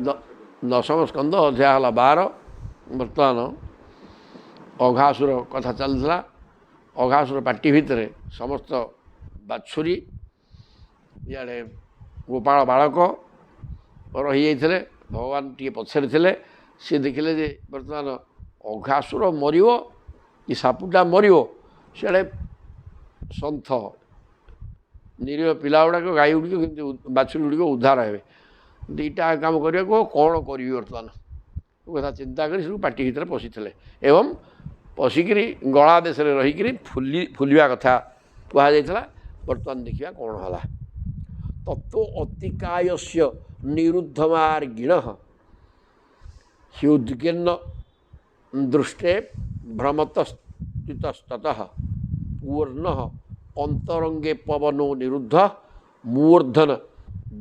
ଦଶମ ସ୍କନ୍ଦ ଅଧ୍ୟାୟ ହେଲା 12। ବର୍ତ୍ତମାନ ଅଘାସୁର କଥା ଚାଲିଥିଲା। ଅଘାସୁର ପାଟି ଭିତରେ ସମସ୍ତ ବାଛୁରୀ, ଇଆଡ଼େ ଗୋପାଳ ବାଳକ ରହିଯାଇଥିଲେ। ଭଗବାନ ଟିକେ ପଛରେ ଥିଲେ। ସିଏ ଦେଖିଲେ ଯେ ବର୍ତ୍ତମାନ ଅଘାସୁର ମରିବ କି ସାପୁଟା ମରିବ, ସିଆଡ଼େ ସନ୍ଥ ନିରୀହ ପିଲା ଗୁଡ଼ାକ, ଗାଈ ଗୁଡ଼ିକ କିନ୍ତୁ ବାଛୁରୀ ଗୁଡ଼ିକ ଉଦ୍ଧାର ହେବେ। ଦୁଇଟା କାମ କରିବାକୁ କ'ଣ କରିବି ବର୍ତ୍ତମାନ କଥା ଚିନ୍ତା କରି ସବୁ ପାଟି ଭିତରେ ପଶିଥିଲେ ଏବଂ ପଶିକିରି ଗଳା ଦେଶରେ ରହିକିରି ଫୁଲିବା କଥା କୁହାଯାଇଥିଲା। ବର୍ତ୍ତମାନ ଦେଖିବା କ'ଣ ହେଲା। ତତ୍ତ୍ୱ ଅତିକାୟସ୍ୟ ନିରୁଦ୍ଧମାର୍ଗିଣ ହ୍ୟୁଦ୍ଗିର୍ଣ୍ଣ ଦୃଷ୍ଟେ ଭ୍ରମତସ୍ଥିତସ୍ତତଃ ପୂର୍ଣ୍ଣ ଅନ୍ତରଙ୍ଗେ ପବନୋ ନିରୁଦ୍ଧ ମୂର୍ଧନ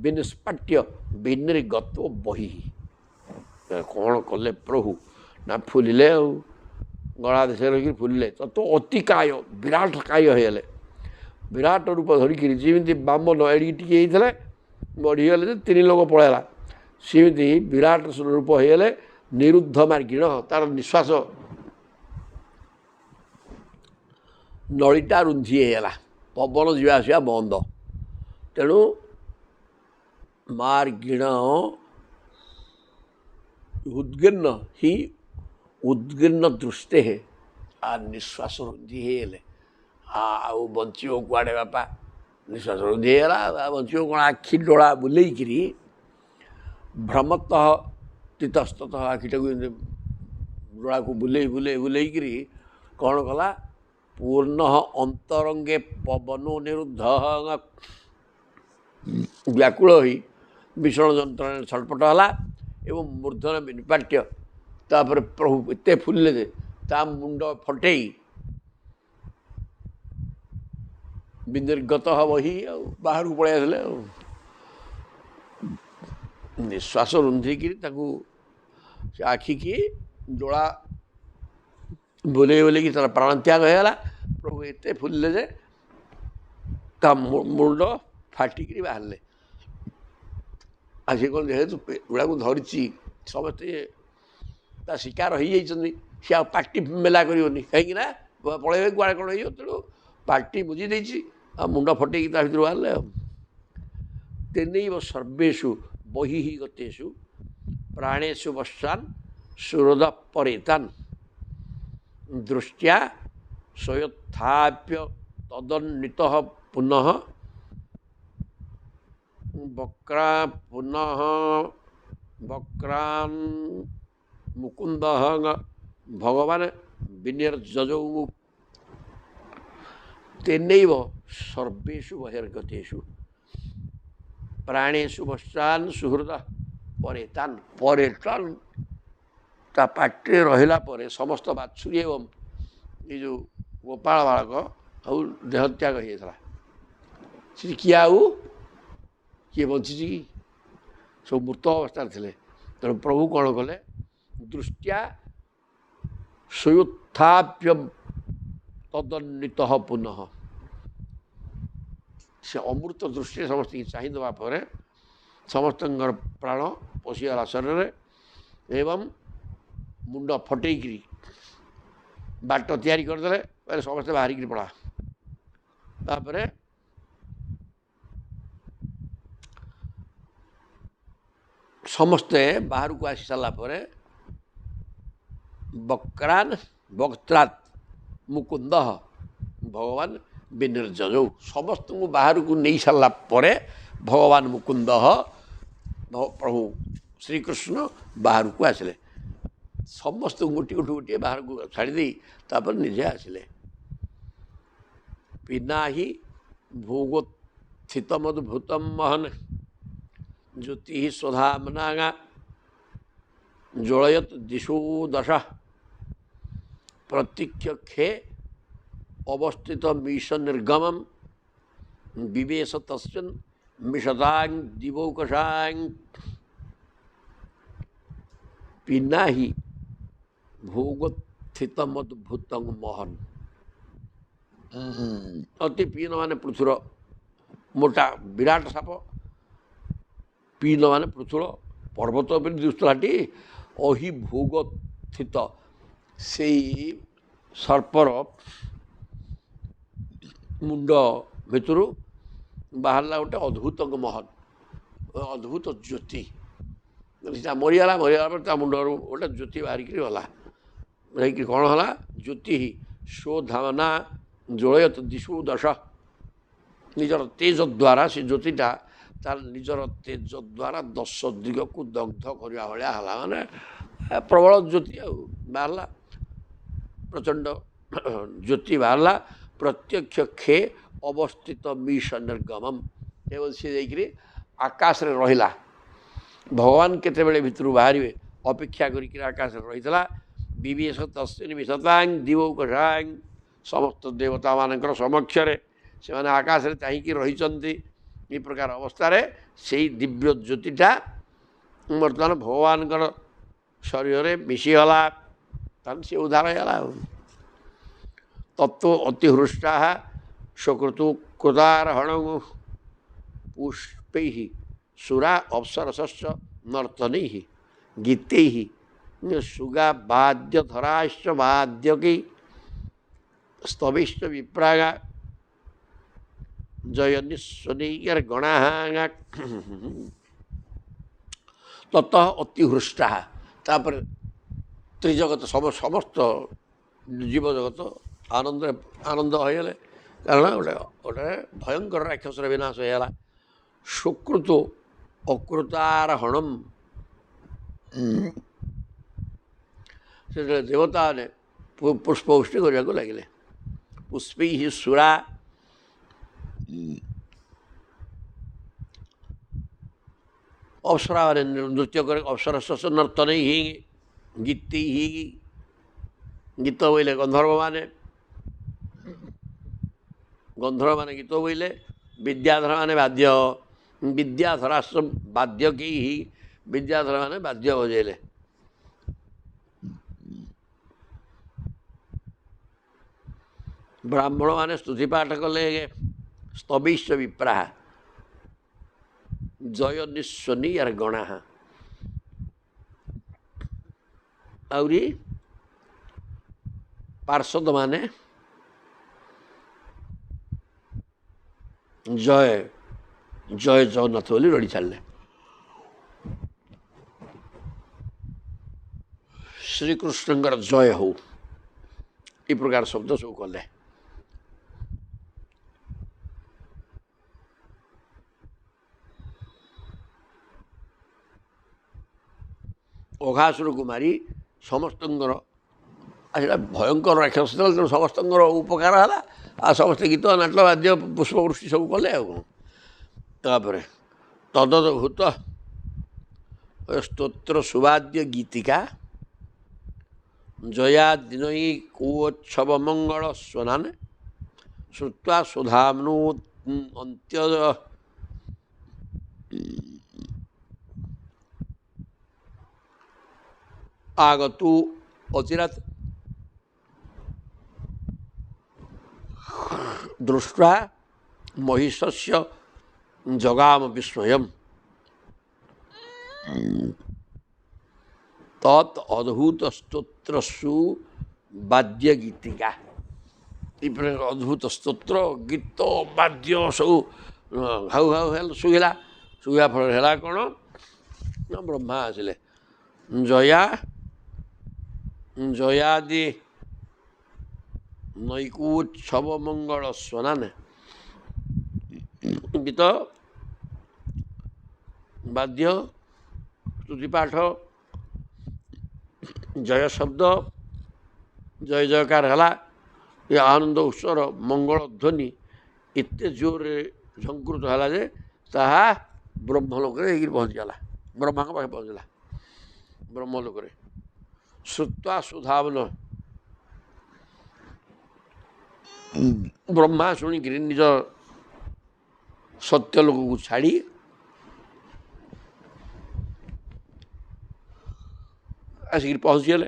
ବିନିଷ୍ପାଟ୍ୟ ବିନିର୍ଗତ ବହି। କ'ଣ କଲେ ପ୍ରଭୁ ନା ଫୁଲିଲେ ଆଉ ଗଳା ଦେଶରେ ରହିକି ଫୁଲିଲେ। ତତ୍ତ୍ୱ ଅତିକାୟ ବିରାଟ କାୟ ହେଇଗଲେ। ବିରାଟ ରୂପ ଧରିକିରି ଯେମିତି ବାମନ ଏଡ଼ିକି ଟିକେ ହେଇଥିଲେ ବଢ଼ିଗଲେ ଯେ 3 ଲୋକ ପଳେଇଲା, ସେମିତି ବିରାଟ ରୂପ ହେଇଗଲେ। ନିରୁଦ୍ଧ ମାର୍ଗିଣ, ତାର ନିଶ୍ୱାସ ନଳୀଟା ରୁନ୍ଧି ହେଇଗଲା, ପବନ ଯିବା ଆସିବା ବନ୍ଦ। ତେଣୁ ମାର୍ଗିଣ ଉଦ୍ଗୀର୍ଣ୍ଣ ହି ଉଦ୍ଗୀର୍ଣ୍ଣ ଦୃଷ୍ଟେ ହେ, ନିଶ୍ୱାସ ରୁନ୍ଧି ହେଇଗଲେ। ଆଉ ବଞ୍ଚିବ କୁଆଡ଼େ ବାପା? ନିଶ୍ୱାସ ରୁନ୍ଧି ହେଇଗଲା, ବଞ୍ଚିବ କ'ଣ? ଆଖି ଡୋଳା ବୁଲେଇକିରି ଭ୍ରମତଃ ତିତସ୍ତତଃ, ଆଖିଟାକୁ ଡୋଳାକୁ ବୁଲେଇକିରି କ'ଣ କଲା? ପୂର୍ଣ୍ଣ ଅନ୍ତରଙ୍ଗେ ପବନ ନିରୁଦ୍ଧ, ବ୍ୟାକୁଳ ହୋଇ ଭୀଷଣ ଯନ୍ତ୍ରଣାରେ ଛଟପଟ ହେଲା ଏବଂ ମୂର୍ଦ୍ଧନ ବିନିପାଟ୍ୟ, ତାପରେ ପ୍ରଭୁ ଏତେ ଫୁଲିଲେ ଯେ ତା ମୁଣ୍ଡ ଫଟେଇ ବିନିର୍ଗତ ବହି ଆଉ ବାହାରକୁ ପଳେଇ ଆସିଲେ। ଆଉ ନିଶ୍ୱାସ ରୁନ୍ଧିକିରି ତାକୁ ସେ ଆଖିକି ଡୋଳା ବୁଲେଇକି ତାର ପ୍ରାଣତ୍ୟାଗ ହେଇଗଲା। ପ୍ରଭୁ ଏତେ ଫୁଲିଲେ ଯେ ତା ମୁଣ୍ଡ ଫାଟିକିରି ବାହାରିଲେ। ଆଉ ସେ କ'ଣ ଯେହେତୁ ଗୁଡ଼ାକୁ ଧରିଛି, ସମସ୍ତେ ତା ଶିକାର ହେଇଯାଇଛନ୍ତି, ସେ ଆଉ ପାଟି ମେଲା କରିବନି, କାହିଁକି ନା ପଳେଇବେ କୁଆଡ଼େ କ'ଣ ହେଇଯିବ। ତେଣୁ ପାଟି ବୁଝି ଦେଇଛି, ଆଉ ମୁଣ୍ଡ ଫଟେଇକି ତା ଭିତରୁ ବାହାରିଲେ। ଆଉ ତେନୈବ ସର୍ବେଷୁ ବହିଃ ଗତେଷୁ ପ୍ରାଣେଷୁ ପଶ୍ଚାନ୍ ସୁହୃଦ ପରେତାନ୍ ଦୃଷ୍ଟ୍ୟା ସ୍ୱୟଥାପ୍ୟ ତଦନ୍ୱିତଃ ପୁନଃ ବକ୍ରାନ୍ ମୁକୁନ୍ଦ ଭଗବାନ ବିନିର୍ଯଜୌ। ତେନୈବ ସର୍ବେଷୁ ବହିର୍ଗତେଷୁ ପ୍ରାଣେଷୁ ପଶ୍ଚାନ୍ ସୁହୃଦ ପରେତାନ୍। ପରେତାନ୍ ତା ପାଟିରେ ରହିଲା ପରେ ସମସ୍ତ ବାଛୁରୀ ଏବଂ ଏ ଯେଉଁ ଗୋପାଳ ବାଳକ ଆଉ ଦେହତ୍ୟାଗ ହେଇଯାଇଥିଲା। ସେଠି କିଏ ବଞ୍ଚିଛି କି? ସବୁ ମୃତ ଅବସ୍ଥାରେ ଥିଲେ। ତେଣୁ ପ୍ରଭୁ କ'ଣ କଲେ? ଦୃଷ୍ଟ୍ୟା ସ୍ୱୟୋତ୍ଥାପ୍ୟ ତଦନ୍ୱିତଃ ପୁନଃ, ସେ ଅମୃତ ଦୃଷ୍ଟିରେ ସମସ୍ତଙ୍କୁ ଚାହିଁ ଦେବା ପରେ ସମସ୍ତଙ୍କର ପ୍ରାଣ ପଶିଗଲା ଶରୀରରେ ଏବଂ ମୁଣ୍ଡ ଫଟେଇକିରି ବାଟ ତିଆରି କରିଦେଲେ। ସମସ୍ତେ ବାହାରିକିରି ପଳା। ତାପରେ ସମସ୍ତେ ବାହାରକୁ ଆସି ସାରିଲା ପରେ ବକ୍ତ୍ରାତ୍ ମୁକୁନ୍ଦ ଭଗବାନ ବିନିର୍ଯଜୌ, ସମସ୍ତଙ୍କୁ ବାହାରକୁ ନେଇ ସାରିଲା ପରେ ଭଗବାନ ମୁକୁନ୍ଦ ପ୍ରଭୁ ଶ୍ରୀକୃଷ୍ଣ ବାହାରକୁ ଆସିଲେ। ସମସ୍ତଙ୍କୁ ଗୋଟିଏ ବାହାରକୁ ଛାଡ଼ିଦେଇ ତାପରେ ନିଜେ ଆସିଲେ। ପିନାହି ଭୂଗୋତ୍ଥିତମଦ୍ଭୁତମ୍ ମହନ୍ ଜ୍ୟୋତି ସ୍ୱଧାମ୍ନାଙ୍ଗା ଜ୍ୱଳୟତ୍ ଦିଶୋ ଦଶ ପ୍ରତୀକ୍ଷେ ଅବସ୍ଥିତ ମିଶ ନିର୍ଗମମ୍ ବିବେଶ ତସ୍ମିନ୍ ମିଶତାଂ ଦିବୌକସାଂ। ପିନାହି ଭୂଗୋତ୍ଥିତମଦ୍ଭୁତଂ ମହନ୍, ଅତି ପିନ ମାନେ ପୃଥୁଳ, ମୋଟା ବିରାଟ ସାପ। ପିନ ମାନେ ପୃଥୁଳ, ପର୍ବତ ଉପରେ ଦିଶୁଥିଲାଟି ଅହିଭୋଗଥିତ ସେଇ ସର୍ପର ମୁଣ୍ଡ ଭିତରୁ ବାହାରିଲା ଗୋଟେ ଅଦ୍ଭୁତ ମହତ, ଅଦ୍ଭୁତ ଜ୍ୟୋତି। ସେଟା ମରିଗଲା ପରେ ତା ମୁଣ୍ଡରୁ ଗୋଟେ ଜ୍ୟୋତି ବାହାରିକିରି ଗଲା। ହେଇକି କ'ଣ ହେଲା? ଜ୍ୟୋତି ଶୋଧାମନା ଜ୍ୱଳୟତ ଦିଶୁ ଦଶ। ନିଜର ତେଜ ଦ୍ୱାରା ସେ ଜ୍ୟୋତିଟା ତାର ନିଜର ତେଜ ଦ୍ୱାରା 10 ଦିଗକୁ ଦଗ୍ଧ କରିବା ଭଳିଆ ହେଲା। ମାନେ ପ୍ରବଳ ଜ୍ୟୋତି ଆଉ ବାହାରିଲା, ପ୍ରଚଣ୍ଡ ଜ୍ୟୋତି ବାହାରିଲା। ପ୍ରତ୍ୟକ୍ଷ ଖେ ଅବସ୍ଥିତ ମିଶ ନିର୍ଗମମ୍। ଏବଂ ସେ ଯାଇକରି ଆକାଶରେ ରହିଲା। ଭଗବାନ କେତେବେଳେ ଭିତରୁ ବାହାରିବେ ଅପେକ୍ଷା କରିକିରି ଆକାଶରେ ରହିଥିଲା। ବିବେଶ ତସ୍ମିନ୍ ବିଶତାଂ ଦିବୌକଷାଂ। ସମସ୍ତ ଦେବତାମାନଙ୍କର ସମକ୍ଷରେ ସେମାନେ ଆକାଶରେ ଚାହିଁକି ରହିଛନ୍ତି। ଏ ପ୍ରକାର ଅବସ୍ଥାରେ ସେଇ ଦିବ୍ୟ ଜ୍ୟୋତିଟା ବର୍ତ୍ତମାନ ଭଗବାନଙ୍କର ଶରୀରରେ ମିଶିଗଲା। ତାହେଲେ ସେ ଉଦ୍ଧାର ହେଇଗଲା ଆଉ। ତତ୍ତ୍ୱ ଅତିହୃଷ୍ଟା ସ୍ୱକୃତୁ କୃତାରହଣ ପୁଷ୍ପୈ ସୁରା ଅପ୍ସରସସ୍ୟ ନର୍ତ୍ତନୈ ଗୀତୈ ସୁଗା ବାଦ୍ୟ ଧରାଶ୍ଚ ବାଦ୍ୟକୈ স্তবৈশ্চ বিপ্রাগা জয়নিস্বনৈর গণা তত অতিহৃষ্টা। ତାପରେ ତ୍ରିଜଗତ ସମସ୍ତ ଜୀବଜଗତ ଆନନ୍ଦ ହୋଇଗଲେ। କାରଣ ଗୋଟେ ଭୟଙ୍କର ରାକ୍ଷସର ବିନାଶ ହୋଇଗଲା। ସୁକୃତ ଅକୃତାରହଣମ୍। ସେତେବେଳେ ଦେବତାମାନେ ପୁଷ୍ପବୃଷ୍ଟି କରିବାକୁ ଲାଗିଲେ। ପୁଷ୍ପୈ ସୁରା ଅପ୍ସରାମାନେ ନୃତ୍ୟ କରି ଅପ୍ସରସ ନର୍ତ୍ତନୈ ଗୀତୈ ଗୀତ ବୋଇଲେ ଗନ୍ଧର୍ବମାନେ ଗୀତ ବୋଇଲେ ବିଦ୍ୟାଧରମାନେ ବାଦ୍ୟ ବିଦ୍ୟାଧରାସ ବାଦ୍ୟକୈ ବିଦ୍ୟାଧରମାନେ ବାଦ୍ୟ ବଜେଇଲେ। ବ୍ରାହ୍ମଣମାନେ ସ୍ତୁତି ପାଠ କଲେ। ସ୍ତବୈଶ୍ଚ ବିପ୍ରାହା ଜୟନିସ୍ୱନୈର ଗଣା। ଆହୁରି ପାର୍ଷଦମାନେ ଜୟ ଜୟ ଜଗନ୍ନାଥ ବୋଲି ରଡ଼ି ଛାଡ଼ିଲେ। ଶ୍ରୀକୃଷ୍ଣଙ୍କର ଜୟ ହଉ ଏ ପ୍ରକାର ଶବ୍ଦ ସବୁ କଲେ। ଅଘାସୁରକୁ ମାରି ସମସ୍ତଙ୍କର ସେଇଟା ଭୟଙ୍କର ରାକ୍ଷସ ଥିଲା। ତେଣୁ ସମସ୍ତଙ୍କର ଉପକାର ହେଲା। ଆଉ ସମସ୍ତେ ଗୀତ ନାଟ ବାଦ୍ୟ ପୁଷ୍ପବୃଷ୍ଟି ସବୁ କଲେ ଆଉ କ'ଣ। ତାପରେ ତଦଦ୍ଭୁତ ସ୍ତୋତ୍ର ସୁବାଦ୍ୟ ଗୀତିକା ଜୟାଦିନୈ କୋଚ୍ଛବ ମଙ୍ଗଳ ସ୍ୱନାନ ଶ୍ରୁତ୍ୱା ସୁଧାମ୍ନୁ ଅନ୍ତ୍ୟ আগতু অচিরাৎ দৃষ্টা মহিষস্য জগাম বিস্ময়ম তৎ অদ্ভুত স্তোত্রসু বাদ্য গীতিকা। এই ପ୍ରକାର ଅଦ୍ଭୁତ ସ୍ତୋତ୍ର ଗୀତ ବାଦ୍ୟ ସବୁ ଘାଉ ଘାଉ ଶୁଭିଲା। ଶୁଭିବା ଫଳରେ ହେଲା କ'ଣ ନା ବ୍ରହ୍ମା ଆସିଲେ। ଜୟାଦି ନୈକୋଚ୍ଛବ ମଙ୍ଗଳ ସ୍ୱନାନ। ଗୀତ ବାଦ୍ୟ ସ୍ତୁତିପାଠ ଜୟ ଶବ୍ଦ ଜୟ ଜୟକାର ହେଲା। ଏ ଆନନ୍ଦ ଉତ୍ସବର ମଙ୍ଗଳ ଧ୍ୱନି ଏତେ ଜୋରରେ ଝଙ୍କୃତ ହେଲା ଯେ ତାହା ବ୍ରହ୍ମଲୋକରେ ହେଇକିରି ପହଞ୍ଚିଗଲା। ବ୍ରହ୍ମାଙ୍କ ପାଖେ ପହଞ୍ଚିଲା ବ୍ରହ୍ମଲୋକରେ। ଶ୍ରୁତ୍ୱା ସୁଧାବନ। ବ୍ରହ୍ମା ଶୁଣିକିରି ନିଜ ସତ୍ୟ ଲୋକକୁ ଛାଡ଼ି ଆସିକିରି ପହଞ୍ଚିଗଲେ।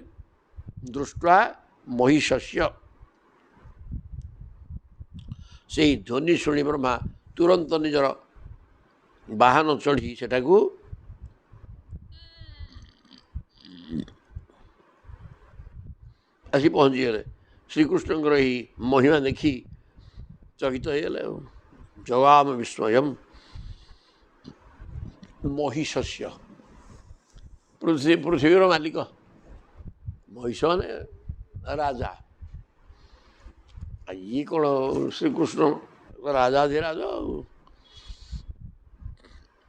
ଦୃଷ୍ଟ୍ୱା ମହିଷସ୍ୟ। ସେଇ ଧ୍ୱନି ଶୁଣି ବ୍ରହ୍ମା ତୁରନ୍ତ ନିଜର ବାହନ ଚଢ଼ି ସେଟାକୁ ଆସି ପହଞ୍ଚିଗଲେ। ଶ୍ରୀକୃଷ୍ଣଙ୍କର ଏହି ମହିମା ଦେଖି ଚକିତ ହେଇଗଲେ। ଆଉ ଜଗାମ ବିସ୍ମୟମ୍ ମହିଷସ୍ୟ, ପୃଥିବୀର ମାଲିକ ମହିଷ ମାନେ ରାଜା। ଇଏ କ'ଣ ଶ୍ରୀକୃଷ୍ଣ ରାଜାଧିରାଜ। ଆଉ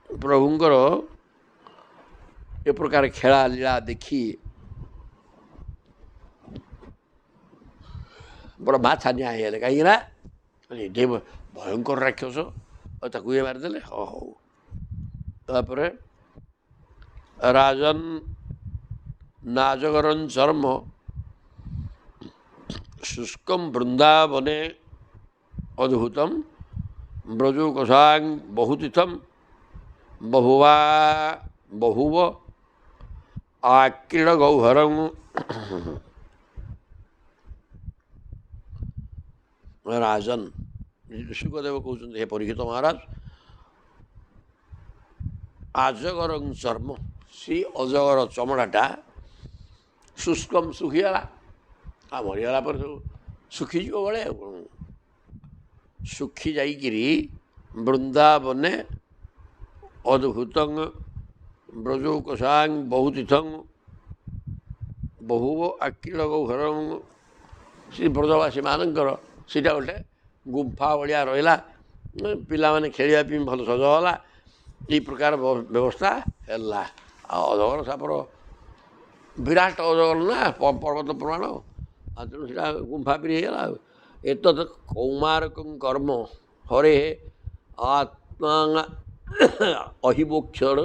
ପ୍ରଭୁଙ୍କର ଏ ପ୍ରକାର ଖେଳା ଲୀଳା ଦେଖି ବ୍ରହ୍ମା ଛାନିଆ ହେଇଗଲେ। କାହିଁକିନା ଏଠି ଭୟଙ୍କର ରାକ୍ଷସ, ଆଉ ତାକୁ ଇଏ ମାରିଦେଲେ। ହଉ ତାପରେ ରାଜନ୍ ନାଜଗରନ୍ ଚର୍ମ ଶୁଷ୍କಂ ବୃନ୍ଦାବନେ ଅଦ୍ଭୁତମ୍ ବ୍ରଜୋକଷାଂ ବହୁତୀର୍ଥମ୍ ବହୁବ ଆକ୍ରୀଡ଼ ଗୌହରଂ। ରାଜନ୍ ଶୁକଦେବ କହୁଛନ୍ତି, ହେ ପରୀକ୍ଷିତ ମହାରାଜ, ଆଜଗରଂ ଚର୍ମ, ସେ ଅଜଗର ଚମଡ଼ାଟା ଶୁଷ୍କମ୍ ଶୁଖିଗଲା। ଆଉ ମରିଗଲା ପରେ ସବୁ ଶୁଖିଯିବ ବଳେ। ଆଉ କ'ଣ ଶୁଖି ଯାଇକିରି ବୃନ୍ଦାବନେ ଅଦ୍ଭୁତଂ ବ୍ରଜୋକଷାଂ ବହୁତୀର୍ଥଂ ବହୁବ ଆକ୍ରୀଡ଼ ଗୌହରଂ। ସେ ବ୍ରଜବାସୀମାନଙ୍କର ସେଇଟା ଗୋଟେ ଗୁମ୍ଫା ଭଳିଆ ରହିଲା। ପିଲାମାନେ ଖେଳିବା ପାଇଁ ଭଲ ସଜ ହେଲା। ଏହି ପ୍ରକାର ବ୍ୟବସ୍ଥା ହେଲା। ଆଉ ଅଜଗର ସାପର ବିରାଟ ଅଜଗର ନା, ପର୍ବତ ପ୍ରମାଣ। ଆଉ ତେଣୁ ସେଇଟା ଗୁମ୍ଫା ପିରି ହେଇଗଲା। ଆଉ ଏତତ୍ କୌମାରକଂ କର୍ମ ହରେ ଆତ୍ମା ଅହିମୋକ୍ଷଣ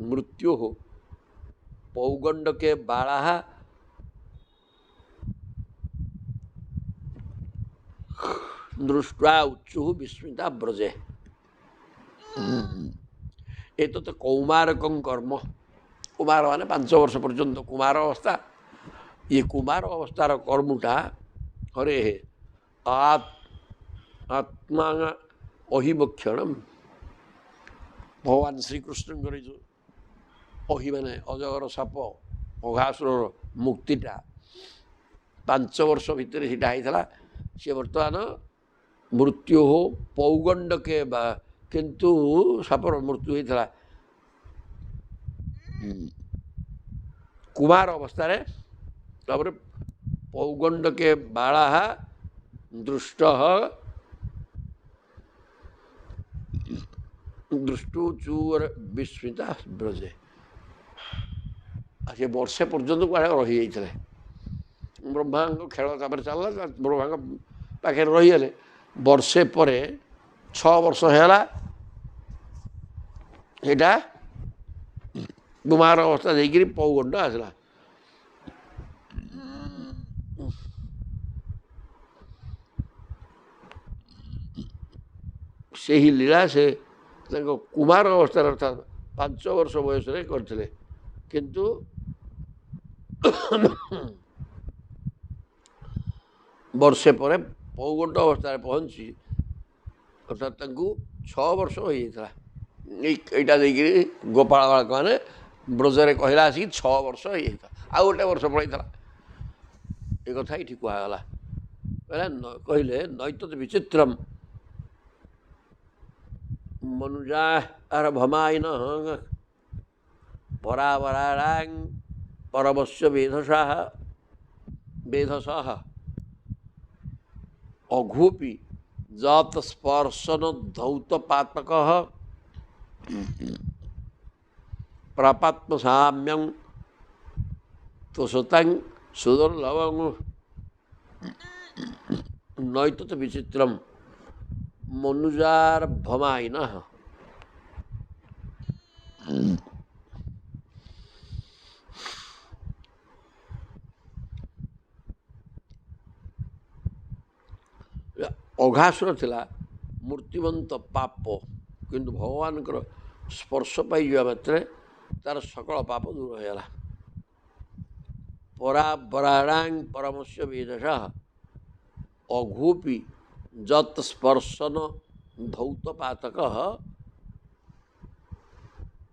ମୃତ୍ୟୁ ପୌଗଣ୍ଡକେ ବାଳାଃ ଦୃଷ୍ଟ୍ୱା ଉଚ୍ଚୁଃ ବିସ୍ମିତା ବ୍ରଜେ। ଏତତ୍ କୌମାରକଂ କର୍ମ, କୁମାର ମାନେ 5 ବର୍ଷ ପର୍ଯ୍ୟନ୍ତ କୁମାର ଅବସ୍ଥା। ଇଏ କୁମାର ଅବସ୍ଥାର କର୍ମଟା ହରେ ଆତ୍ମା ଅହିମୋକ୍ଷଣମ୍, ଭଗବାନ ଶ୍ରୀକୃଷ୍ଣଙ୍କର ଯେଉଁ ଅହି ମାନେ ଅଜଗର ସାପ ଅଘାସୁରର ମୁକ୍ତିଟା 5 ବର୍ଷ ଭିତରେ ସେଇଟା ହେଇଥିଲା। ସେ ବର୍ତ୍ତମାନ ମୃତ୍ୟୁ ପୌଗଣ୍ଡକେ ବା, କିନ୍ତୁ ସାପର ମୃତ୍ୟୁ ହେଇଥିଲା କୁମାର ଅବସ୍ଥାରେ। ତାପରେ ପୌଗଣ୍ଡକେ ବାଳାଃ ଦୃଷ୍ଟଃ ଦୃଷ୍ଟୁଚୂର ବିସ୍ମିତା ବ୍ରଜେ। ଆଉ ସେ ବର୍ଷେ ପର୍ଯ୍ୟନ୍ତ କୁଆଡ଼େ ରହିଯାଇଥିଲେ। ବ୍ରହ୍ମାଙ୍କ ଖେଳ ତାପରେ ଚାଲିଲା। ବ୍ରହ୍ମାଙ୍କ ପାଖରେ ରହିଗଲେ। ବର୍ଷେ ପରେ 6 ବର୍ଷ ହେଲା ସେଇଟା କୁମାର ଅବସ୍ଥା ଦେଇକିରି ପୌଗଣ୍ଡ ଆସିଲା। ସେହି ଲୀଳା ସେ ତାଙ୍କ କୁମାର ଅବସ୍ଥାରେ ଅର୍ଥାତ୍ 5 ବର୍ଷ ବୟସରେ କରିଥିଲେ। କିନ୍ତୁ ବର୍ଷେ ପରେ ପୌଗଣ୍ଡ ଅବସ୍ଥାରେ ପହଞ୍ଚି, ଅର୍ଥାତ୍ ତାଙ୍କୁ 6 ବର୍ଷ ହୋଇଯାଇଥିଲା। ଏଇଟା ଦେଇକିରି ଗୋପାଳ ବାଳକମାନେ ବ୍ରଜରେ କହିଲା ଆସିକି 6 ବର୍ଷ ହେଇଯାଇଥିଲା। ଆଉ ଗୋଟେ ବର୍ଷ ପଳେଇଥିଲା। ଏ କଥା ଏଇଠି କୁହାଗଲା। କହିଲେ ନୈତତ୍ ବିଚିତ୍ରମ୍ ମନୁଜାଃ ଭମାଇନଃ ପରାବରାଣାଂ ପରମସ୍ୟ ବେଧସଃ ଅଘୋପି ଯତ୍ ସ୍ପର୍ଶନ ଧୌତ ପାତକଃ ପ୍ରାପାତ୍ମ ସାମ୍ୟଂ ତୁଷତାଂ ସୁଦୁର୍ଲଭଂ। ନୈତତ୍ ବିଚିତ୍ରମ୍ ମନୁଜାର ଭମାଇନଃ। ଅଘାସୁର ଥିଲା ମୂର୍ତ୍ତିମନ୍ତ ପାପ, କିନ୍ତୁ ଭଗବାନଙ୍କର ସ୍ପର୍ଶ ପାଇଯିବା ମାତ୍ରେ ତାର ସକଳ ପାପ ଦୂର ହୋଇଗଲା। ପରାବରାଣାଂ ପରମସ୍ୟ ବେଦସଃ ଅଘୋପି ଯତ୍ ସ୍ପର୍ଶନ ଧୌତ ପାତକଃ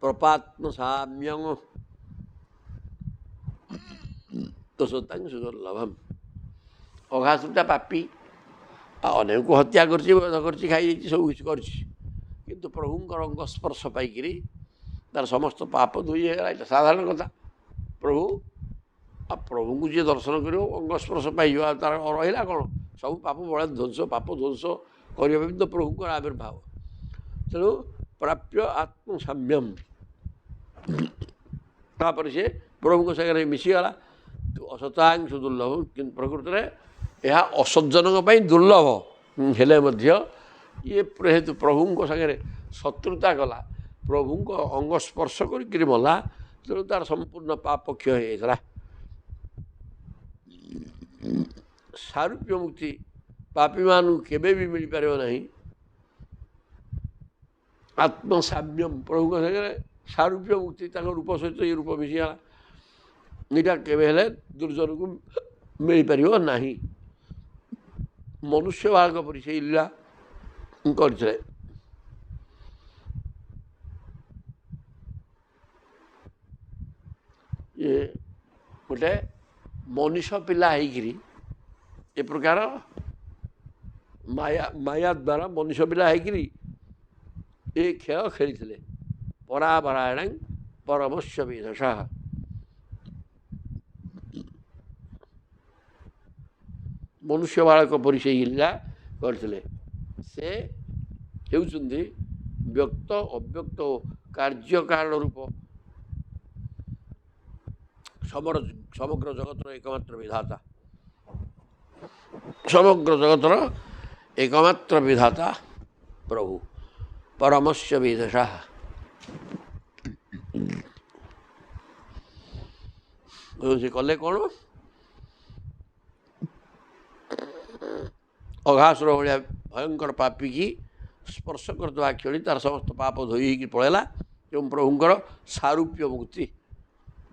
ପ୍ରପାତ୍ମ ସାମ୍ୟଂ ଦୋଷତାଂ ସୁଦୁର୍ଲଭମ୍। ଅଘାସୁରଟା ପାପୀ, ଅନେକଙ୍କୁ ହତ୍ୟା କରିଛି, ବଧ କରିଛି, ଖାଇଯାଇଛି, ସବୁ କିଛି କରିଛି, କିନ୍ତୁ ପ୍ରଭୁଙ୍କର ଅଙ୍ଗ ସ୍ପର୍ଶ ପାଇକିରି ତାର ସମସ୍ତ ପାପ ଧୋଇ ହେଇଗଲା। ଏଇଟା ସାଧାରଣ କଥା। ପ୍ରଭୁଙ୍କୁ ଯିଏ ଦର୍ଶନ କରିବ ଅଙ୍ଗ ସ୍ପର୍ଶ ପାଇଯିବ, ଆଉ ତାର ରହିଲା କ'ଣ? ସବୁ ପାପ ବଳା ଧ୍ୱଂସ, ପାପ ଧ୍ୱଂସ କରିବା ପାଇଁ ତ ପ୍ରଭୁଙ୍କର ଆବିର୍ଭାବ। ତେଣୁ ପ୍ରାପ୍ୟ ଆତ୍ମସାମ୍ୟମ୍, ତାପରେ ସେ ପ୍ରଭୁଙ୍କ ସାଙ୍ଗରେ ମିଶିଗଲା। ଅସତାଂ ସୁଦୁର୍ଲଭ, କିନ୍ତୁ ପ୍ରକୃତରେ ଏହା ଅସଜ୍ଜନଙ୍କ ପାଇଁ ଦୁର୍ଲଭ ହେଲେ ମଧ୍ୟ ଇଏ ଯେହେତୁ ପ୍ରଭୁଙ୍କ ସାଙ୍ଗରେ ଶତ୍ରୁତା କଲା, ପ୍ରଭୁଙ୍କ ଅଙ୍ଗ ସ୍ପର୍ଶ କରିକିରି ମଲା, ତେଣୁ ତାର ସମ୍ପୂର୍ଣ୍ଣ ପାପ କ୍ଷୟ ହେଇଯାଇଥିଲା। ସାରୂପ୍ୟ ମୁକ୍ତି ପାପୀମାନଙ୍କୁ କେବେ ବି ମିଳିପାରିବ ନାହିଁ। ଆତ୍ମସାମ୍ୟମ୍, ପ୍ରଭୁଙ୍କ ସାଙ୍ଗରେ ସାରୂପ୍ୟ ମୁକ୍ତି, ତାଙ୍କ ରୂପ ସହିତ ଏ ରୂପ ମିଶିଗଲା, ଏଇଟା କେବେ ହେଲେ ଦୁର୍ଜନକୁ ମିଳିପାରିବ ନାହିଁ। ମନୁଷ୍ୟ ବାଳକ ପରି ସେଇ ଲୀଳା କରିଥିଲେ। ଗୋଟେ ମଣିଷ ପିଲା ହେଇକିରି ଏ ପ୍ରକାର ମାୟା ଦ୍ୱାରା ମଣିଷ ପିଲା ହେଇକିରି ଏ ଖେଳ ଖେଳିଥିଲେ। ପରାବରାୟଣ ପରମସ୍ୟ ବିଦଶଃ, ମନୁଷ୍ୟ ବାଳକ ପରି ସେଇ ଲୀଳା କରିଥିଲେ। ସେ ହେଉଛନ୍ତି ବ୍ୟକ୍ତ ଅବ୍ୟକ୍ତ ଓ କାର୍ଯ୍ୟକାରଣ ରୂପ ସମଗ୍ର ଜଗତର ଏକମାତ୍ର ବିଧାତା। ସମଗ୍ର ଜଗତର ଏକମାତ୍ର ବିଧାତା ପ୍ରଭୁ ପରମସ୍ୟ ବିଦଶଃ। ସେ କଲେ କ'ଣ? ଅଘାସୁର ଭଳିଆ ଭୟଙ୍କର ପାପିକି ସ୍ପର୍ଶ କରିଦେବା କ୍ଷଣି ତାର ସମସ୍ତ ପାପ ଧୋଇ ହେଇକି ପଳେଇଲା ଏବଂ ପ୍ରଭୁଙ୍କର ସାରୂପ୍ୟ ମୁକ୍ତି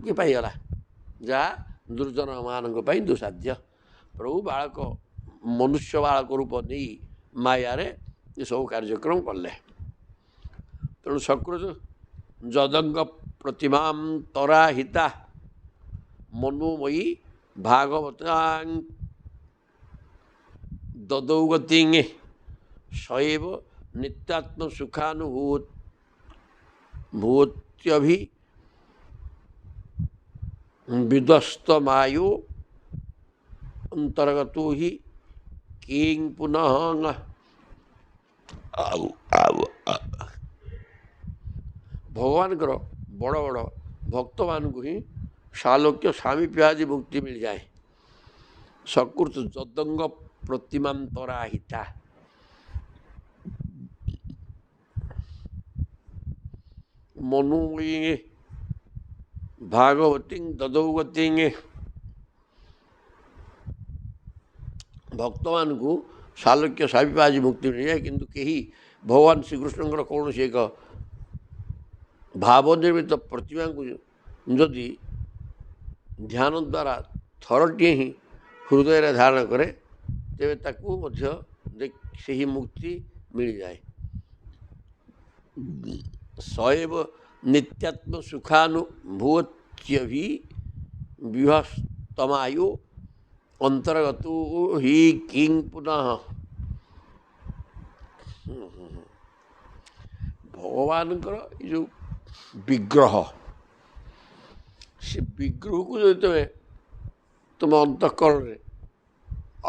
କି ପାଇଗଲା, ଯାହା ଦୁର୍ଜନମାନଙ୍କ ପାଇଁ ଦୁଃସାଧ୍ୟ। ପ୍ରଭୁ ବାଳକ ମନୁଷ୍ୟ ବାଳକ ରୂପ ନେଇ ମାୟାରେ ଏସବୁ କାର୍ଯ୍ୟକ୍ରମ କଲେ। ତେଣୁ ସକୃତ ଯଦଙ୍ଗ ପ୍ରତିମାଂ ତରାହିତା ମନୋମୟୀ ଭାଗବତାଂ ଦଦୌଗତିଂ ସଏବ ନିତ୍ୟାତ୍ମ ସୁଖାନୁଭୂତ୍ୟଭି ବିଦସ୍ତମାୟୁ ଅନ୍ତର୍ଗତୋ ହି କିଂ ପୁନଃ। ଭଗବାନଙ୍କର ବଡ଼ ବଡ଼ ଭକ୍ତମାନଙ୍କୁ ହିଁ ସାଲୋକ୍ୟ ସାମୀପ୍ୟ ଆଦି ମୁକ୍ତି ମିଳିଯାଏ। ସକୃତ ଯଦଙ୍ଗ ପ୍ରତିମାନ୍ତରାହିତା, ମନୋମୟୀ ଭାଗବତୀ ଦଦୌଗତି, ଭକ୍ତମାନଙ୍କୁ ସାଲୋକ୍ୟ ସାମୀପ୍ୟ ଆଦି ମୁକ୍ତି ମିଳିଯାଏ, କିନ୍ତୁ କେହି ଭଗବାନ ଶ୍ରୀକୃଷ୍ଣଙ୍କର କୌଣସି ଏକ ଭାବ ନିର୍ମିତ ପ୍ରତିମାଙ୍କୁ ଯଦି ଧ୍ୟାନ ଦ୍ୱାରା ଥରଟିଏ ହିଁ ହୃଦୟରେ ଧାରଣ କରେ, ତେବେ ତାକୁ ମଧ୍ୟ ସେହି ମୁକ୍ତି ମିଳିଯାଏ। ସଏବ ନିତ୍ୟାତ୍ମ ସୁଖାନୁଭୂତ୍ୟଭି ବିଭସ୍ତମାୟୁ ଅନ୍ତର୍ଗତୋ ହି କିଂ ପୁନଃ। ଭଗବାନଙ୍କର ଏ ଯେଉଁ ବିଗ୍ରହ, ସେ ବିଗ୍ରହକୁ ଯଦି ତୁମେ ତୁମ ଅନ୍ତଃକରଣରେ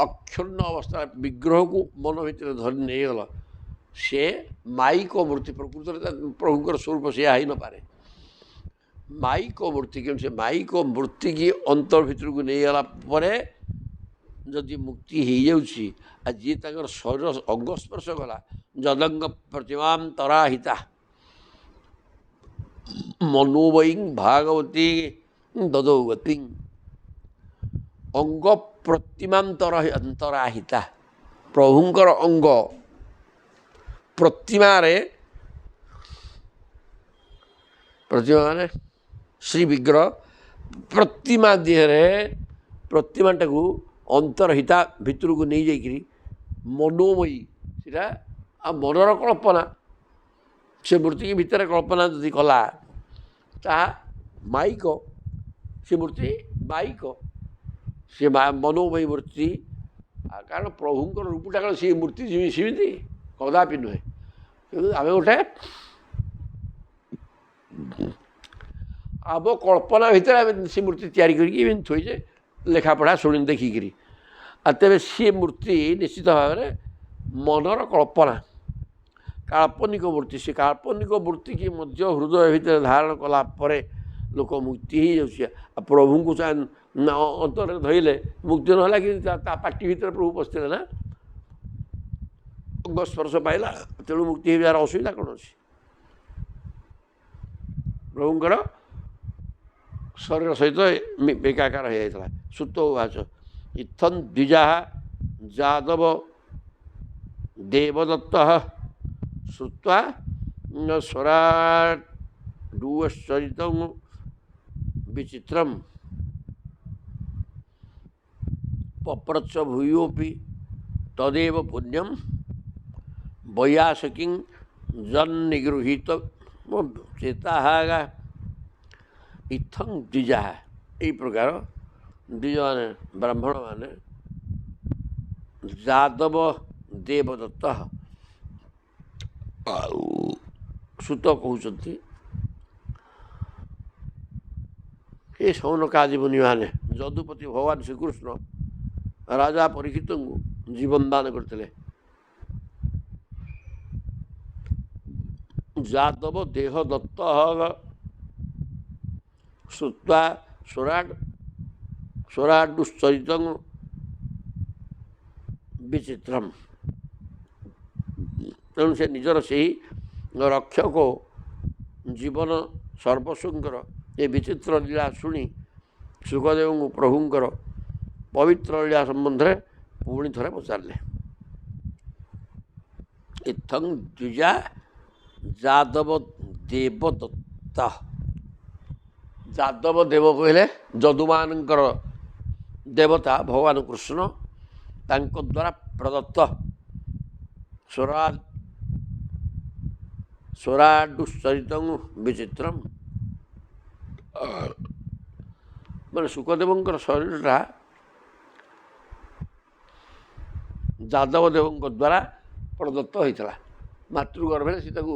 ଅକ୍ଷୁର୍ଣ୍ଣ ଅବସ୍ଥା ବିଗ୍ରହକୁ ମନ ଭିତରେ ଧରି ନେଇଗଲ, ସେ ମାଇକ ମୂର୍ତ୍ତି, ପ୍ରକୃତରେ ପ୍ରଭୁଙ୍କର ସ୍ୱରୂପ ସେୟା ହେଇନପାରେ। ମାଇକ ମୂର୍ତ୍ତି, କିନ୍ତୁ ସେ ମାଇକ ମୂର୍ତ୍ତିକି ଅନ୍ତର ଭିତରକୁ ନେଇଗଲା ପରେ ଯଦି ମୁକ୍ତି ହେଇଯାଉଛି, ଆଉ ଯିଏ ତାଙ୍କର ଶରୀର ଅଙ୍ଗ ସ୍ପର୍ଶ କଲା, ଯଦଙ୍ଗ ପ୍ରତିମାଂ ତରାହିତା ମନୋମୟୀ ଭାଗବତୀ ଦଦୌଗତି, ଅଙ୍ଗ ପ୍ରତିମାନ୍ତରାହିତା, ପ୍ରଭୁଙ୍କର ଅଙ୍ଗ ପ୍ରତିମାରେ, ପ୍ରତିମା ମାନେ ଶ୍ରୀ ବିଗ୍ରହ, ପ୍ରତିମା ଦେହରେ ପ୍ରତିମାଟାକୁ ଅନ୍ତର୍ହିତା ଭିତରକୁ ନେଇଯାଇକିରି ମନୋମୟୀ, ସେଟା ଆଉ ମନର କଳ୍ପନା, ସେ ମୂର୍ତ୍ତି ଭିତରେ କଳ୍ପନା ଯଦି କଲା, ତାହା ମାଇକ, ସେ ମୂର୍ତ୍ତି ମାଇକ, ସେ ମନୋମୟୀ ମୂର୍ତ୍ତି। କାରଣ ପ୍ରଭୁଙ୍କର ରୂପଟା କ'ଣ ସେ ମୂର୍ତ୍ତି ସେମିତି କଦାପି ନୁହେଁ। କିନ୍ତୁ ଆମେ ଗୋଟେ ଆମ କଳ୍ପନା ଭିତରେ ଆମେ ସେ ମୂର୍ତ୍ତି ତିଆରି କରିକି ଏମିତି ଥୋଇଛେ ଲେଖାପଢ଼ା ଶୁଣି ଦେଖିକିରି। ଆଉ ତେବେ ସିଏ ମୂର୍ତ୍ତି ନିଶ୍ଚିତ ଭାବରେ ମନର କଳ୍ପନା, କାଳ୍ପନିକ ମୂର୍ତ୍ତି। ସେ କାଳ୍ପନିକ ମୂର୍ତ୍ତିକି ମଧ୍ୟ ହୃଦୟ ଭିତରେ ଧାରଣ କଲା ପରେ ଲୋକ ମୁକ୍ତି ହେଇଯାଉଛି। ଆଉ ପ୍ରଭୁଙ୍କୁ ଅନ୍ତରରେ ଧଇଲେ ମୁକ୍ତି ନହେଲା କି ତା ପାଟି ଭିତରେ ପ୍ରଭୁ ପଶିଥିଲେ ନା, ଅଙ୍ଗ ସ୍ପର୍ଶ ପାଇଲା, ତେଣୁ ମୁକ୍ତି ହେଇଯିବାର ଅସୁବିଧା କ'ଣ ଅଛି? ପ୍ରଭୁଙ୍କର ଶରୀର ସହିତ ଏକାକାର ହେଇଯାଇଥିଲା। ସୁତ ଉବାଚ ଇଥନ୍ ଦ୍ୱିଜାଃ ଯାଦବ ଦେବଦତ୍ତ ଶ୍ରୁତ୍ୱା ସ୍ୱରାଡ଼ୁଶ୍ଚରିତଂ ବିଚିତ୍ରମ୍ ପପ୍ରଚ୍ଛ ଭୂୟୋପି ତଦେବ ପୁଣ୍ୟମ୍ ବୈୟାସକିଂ ଜନ୍ନିଗୃହୀତ ଚେତାଃ ଇଥଂ ଦ୍ୱିଜାଃ। ଏହି ପ୍ରକାର ଦ୍ୱିଜ ମାନେ ବ୍ରାହ୍ମଣ ମାନେ ଯାଦବ ଦେବଦତ୍ତ ସୁତ କହୁଛନ୍ତି ଏ ସୌନକାଦି ମୁନିମାନେ ଯଦୁପତି ଭଗବାନ ଶ୍ରୀକୃଷ୍ଣ ରାଜା ପରୀକ୍ଷିତଙ୍କୁ ଜୀବନ ଦାନ କରିଥିଲେ। ଯାଦବ ଦେହ ଦତ୍ତ ଶ୍ରୁତ୍ୱା ସ୍ୱରାଡ଼ୁଶ୍ଚରିତଂ ବିଚିତ୍ରମ୍। ତେଣୁ ସେ ନିଜର ସେହି ରକ୍ଷକ ଜୀବନ ସର୍ବସ୍ୱଙ୍କର ଏ ବିଚିତ୍ର ଲୀଳା ଶୁଣି ସୁଖଦେବଙ୍କୁ ପ୍ରଭୁଙ୍କର ପବିତ୍ର ଲୀଳା ସମ୍ବନ୍ଧରେ ପୁଣି ଥରେ ପଚାରିଲେ। ଇଥଂ ଦ୍ୱିଜା ଯାଦବ ଦେବଦତ୍ତ। ଯାଦବ ଦେବ କହିଲେ ଯଦୁମାନଙ୍କର ଦେବତା ଭଗବାନ କୃଷ୍ଣ, ତାଙ୍କ ଦ୍ୱାରା ପ୍ରଦତ୍ତ ସ୍ୱରାଡ଼ୁଶ୍ଚରିତଂ ବିଚିତ୍ରମ୍। ମାନେ ସୁଖଦେବଙ୍କର ଶରୀରଟା ଯାଦବ ଦେବଙ୍କ ଦ୍ୱାରା ପ୍ରଦତ୍ତ ହୋଇଥିଲା। ମାତୃଗର୍ଭରେ ସେ ତାକୁ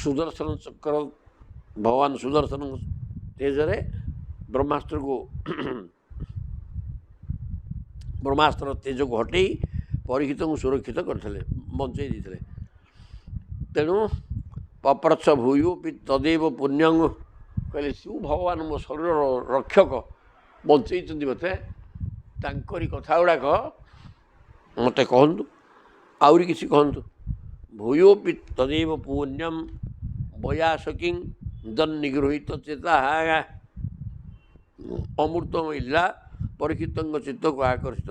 ସୁଦର୍ଶନ ଚକ୍ର, ଭଗବାନ ସୁଦର୍ଶନ ତେଜରେ ବ୍ରହ୍ମାସ୍ତ୍ର ତେଜକୁ ହଟେଇ ପରୀକ୍ଷିତଙ୍କୁ ସୁରକ୍ଷିତ କରିଥିଲେ, ବଞ୍ଚେଇ ଦେଇଥିଲେ। ତେଣୁ ପପ୍ରଚ୍ଛ ଭୂୟୋପି ତଦେବ ପୁଣ୍ୟଂ କହିଲେ, ଶିବ ଭଗବାନ ମୋ ଶରୀରର ରକ୍ଷକ ବଞ୍ଚେଇଛନ୍ତି ମୋତେ, ତାଙ୍କରି କଥା ଗୁଡ଼ାକ ମୋତେ କହନ୍ତୁ, ଆହୁରି କିଛି କହନ୍ତୁ। ଭୂୟୋପି ତଦେବ ପୁଣ୍ୟମ୍ ବୈୟାସକିଂ ଜନ୍ନିଗୃହୀତ ଚେତାଃ। ଅମୃତମୟ ଲୀଳା ପରୀକ୍ଷିତଙ୍କ ଚିତ୍ତକୁ ଆକର୍ଷିତ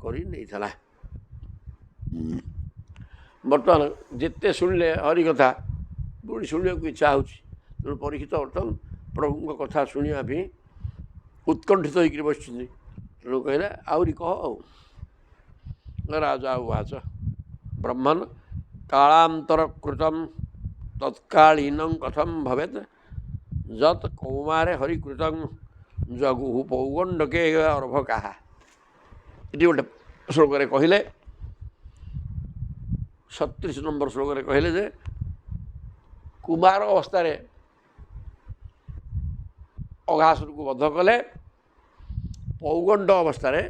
କରି ନେଇଥିଲା। ବର୍ତ୍ତମାନ ଯେତେ ଶୁଣିଲେ ହରି କଥା ପୁଣି ଶୁଣିବାକୁ ଇଚ୍ଛା ହେଉଛି। ତେଣୁ ପରୀକ୍ଷିତ ବର୍ତ୍ତମାନ ପ୍ରଭୁଙ୍କ କଥା ଶୁଣିବା ପାଇଁ ଉତ୍କଣ୍ଠିତ ହୋଇକରି ବସିଛନ୍ତି। ତେଣୁ କହିଲେ ଆହୁରି କହ। ଆଉ ରାଜା ଉବାଚ ବ୍ରହ୍ମନ୍ କାଳାନ୍ତର କୃତମ୍ ତତ୍କାଳୀନଂ କଥଂ ଭବେତ୍ ଯତ୍ କୌମାରେ ହରିକୃତଂ ଜଗୁଃ ପୌଗଣ୍ଡକେ ଅର୍ଭକାଃ। ଏଠି ଗୋଟେ ଶ୍ଲୋକରେ କହିଲେ, 36 ନମ୍ବର ଶ୍ଲୋକରେ କହିଲେ ଯେ କୁମାର ଅବସ୍ଥାରେ ଅଘାସୁରକୁ ବଧ କଲେ, ପୌଗଣ୍ଡ ଅବସ୍ଥାରେ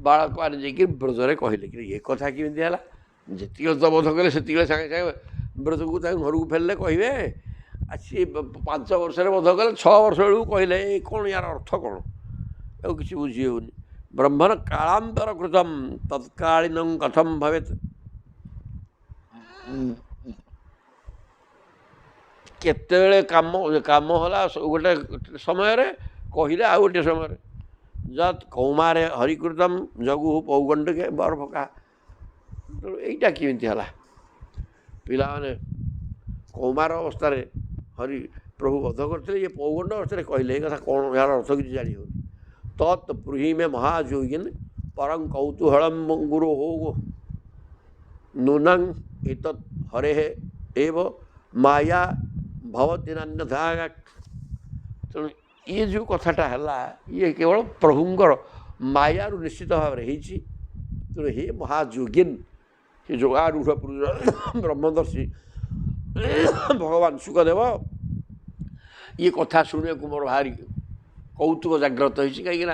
ବାଳକମାନେ ଯାଇକି ବ୍ରଜରେ କହିଲେ କି ଏ କଥା କେମିତି ହେଲା? ଯେତିକି ତ ବଧ କଲେ ସେତିକି ସାଙ୍ଗେ ସାଙ୍ଗେ ବ୍ରଜକୁ ତାଙ୍କ ଘରକୁ ଫେରିଲେ କହିବେ, ଆଉ ସିଏ 5 ବର୍ଷରେ ବଧ କଲେ 6 ବର୍ଷ ବେଳକୁ କହିଲେ, ଏ କ'ଣ ୟାର ଅର୍ଥ କ'ଣ? ଆଉ କିଛି ବୁଝି ହେଉନି। ବ୍ରହ୍ମଣ କାଳାନ୍ତର କୃତମ୍ ତତ୍କାଳୀନଂ କଥଂ ଭବେତ୍। କେତେବେଳେ କାମ ହେଲା ଗୋଟେ ସମୟରେ, କହିଲେ ଆଉ ଗୋଟିଏ ସମୟରେ। ଯତ୍ କୌମାରେ ହରିକୃତମ୍ ଜଗୁଃ ପୌଗଣ୍ଡକେ ଅର୍ଭକାଃ। ଏଇଟା କେମିତି ହେଲା? ପିଲାମାନେ କୌମାର ଅବସ୍ଥାରେ ହରି ପ୍ରଭୁ ବଧ କରିଥିଲେ, ଇଏ ପୌଗଣ୍ଡ ଅବସ୍ଥାରେ କହିଲେ, ଏ କଥା କ'ଣ? ଏହାର ଅର୍ଥ କିଛି ଜାଣି ହେଉନି। ତତ୍ ବ୍ରୂହିମେ ମହାଯୋଗିନ୍ ପରଂ କୌତୂହଳଂ ଗୁରୋ ନୂନଂ ଏତତ୍ ହରେଃ ଏବ ମାୟା ଭବତି ନାନ୍ୟଥା। ତେଣୁ ये जो कथाटा है ये केवल प्रभुंर मायारू निश्चित भाव में होती। तेणु हे महायोगिन हे जोगारूढ़ पुरुष ब्रह्मदर्शी भगवान सुखदेव ये कथा शुणा को मोर भारी कौतुक जाग्रत होती। कहीं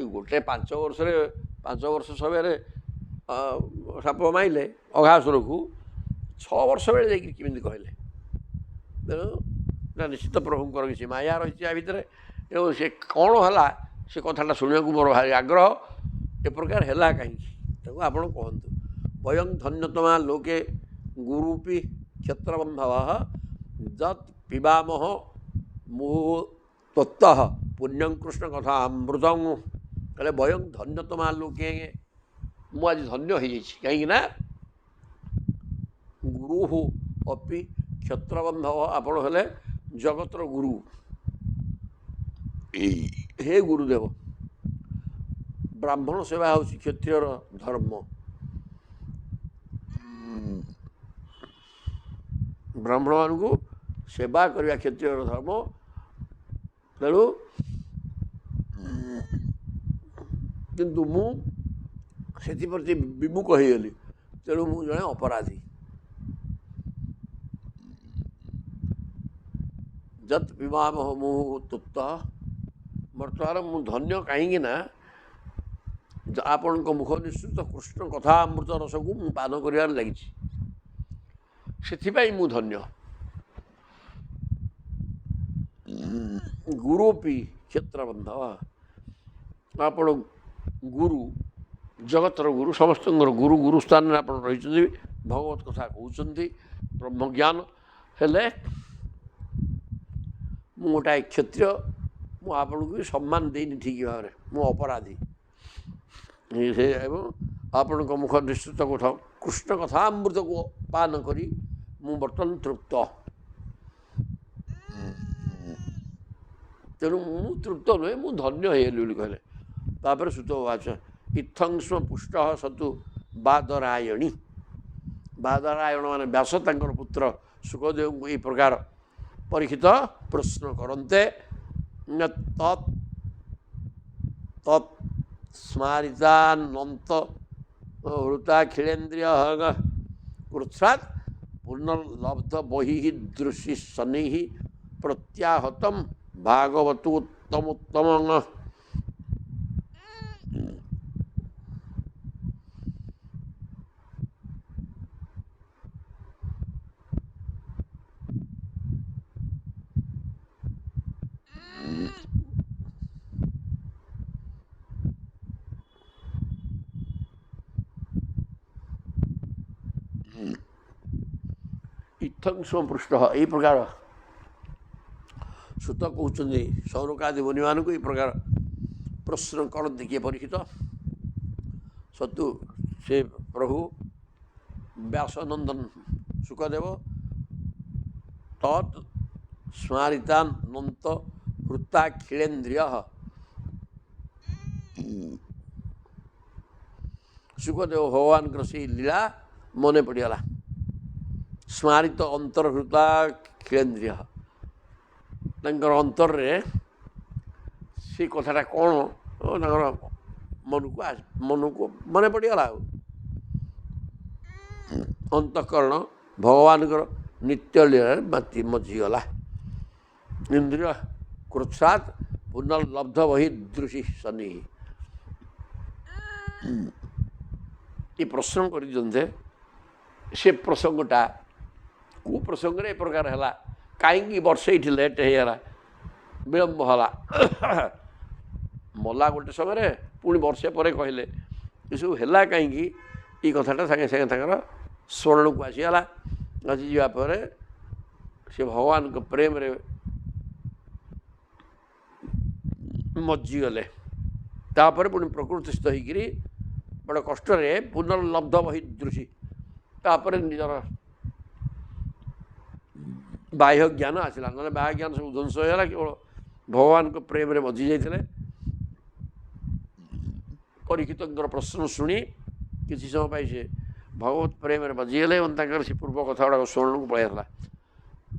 गोटे 5 वर्ष समय साप माइले अघासुर को 6 वर्ष बेले जाकि कहले। तेणु ना निश्चित प्रभुंर किसी माया रही भितर। तेणु से कौन है से कथाटा शुणा को मोर भारी आग्रह ए प्रकार है कहीं। तेणु आप कहतु वयं धन्यतमा लोके गुरुपी क्षत्रबंधव जत् पिबामह मुहु तत्व पुण्यं कृष्ण कथा अमृत कहले वयं धन्यतमा लोके मु आज धन्य हो कहीं गुरु अपि क्षत्रबंधव आपण हेले जगतर गुरु। हे गुरुदेव ब्राह्मण सेवा हूँ क्षत्रियर धर्म। ब्राह्मण मान को सेवा करवा क्षत्रियर धर्म। तेणु किंतु मुझे विमुख हो गली। तेणु मु जड़े अपराधी। जत पिबामह मुहु तुत्त बर्तमान मु धन्य कहीं आपण मुख निश्चित कृष्ण कथा अमृत रस को मु पान कर लगी। से मु धन्य। गुरुपी क्षेत्रबंधव आपण गुरु जगतर गुरु समस्त गुरु गुरु स्थान में आप रही भगवत कथा कहते ब्रह्मज्ञान हेले मु गोटाए क्षत्रिय मु आपन को सम्मान देनी ठीक भाव में मु अपराधी। आपण मुख निश्चित कृष्ण कथा अमृत को पान करी मु बर्तमान तृप्त। तेणु मु तृप्त नुहे मु धन्य होगली कहले। तापर सुतवाच इत्थंस्म पुष्ट सतु बादरायणी। बादरायण मान व्यास तांकर पुत्र सुखदेव को ये प्रकार परीक्षित प्रश्न करते तत् तत् स्मारितानंत हृताखिलेन्द्रिय कृत्सात् पुनर्लब्ध बहि दृश्य शनि प्रत्याहतम भागवतोत्तमोत्तम। इत्थंस्म पृष्ठ यही प्रकार सुत कहते सौनकादि मुनि मान को यही प्रकार प्रश्न करते किए परीक्षित सतु से प्रभु व्यासनंदन सुखदेव तत् स्मारितानंत हृताखिलेन्द्रिय सुखदेव भगवान से लीला मन पड़गला। स्मारित अंतर्हृताखिलेन्द्रिय अंतर से कथाटा कौन मन को मन पड़गला। अंतकरण भगवान नित्य लीला मजीगला। इंद्रिय कृत्सात् पुनर्लब्ध वही दृश्य शनि। ये प्रश्न कर से प्रसंगटा कौ प्रसंग ए प्रकार है कहीं वर्ष ये लेट होगा विलम्ब है मला गोटे समय पुणी वर्षे पर कहले ये सब है कहीं ये कथाटा सागे सागे स्मरण को आसीगला। आसी जापर से भगवान को प्रेम रे मज्जिगले। तापर पुणी प्रकृतिस्थ होकर बड़ कष्ट पुनर्लब्ध बही दृश्य तापर निजर बाह्य ज्ञान आसला ना बाह्य ज्ञान सब ध्वंस होगा केवल भगवान को प्रेम रे मजी जाते परीक्षित प्रश्न शुणी किसी समय पाई से भगवत प्रेम रे मजीगले से पूर्व कथा गुड़ा स्मरण को पलैला।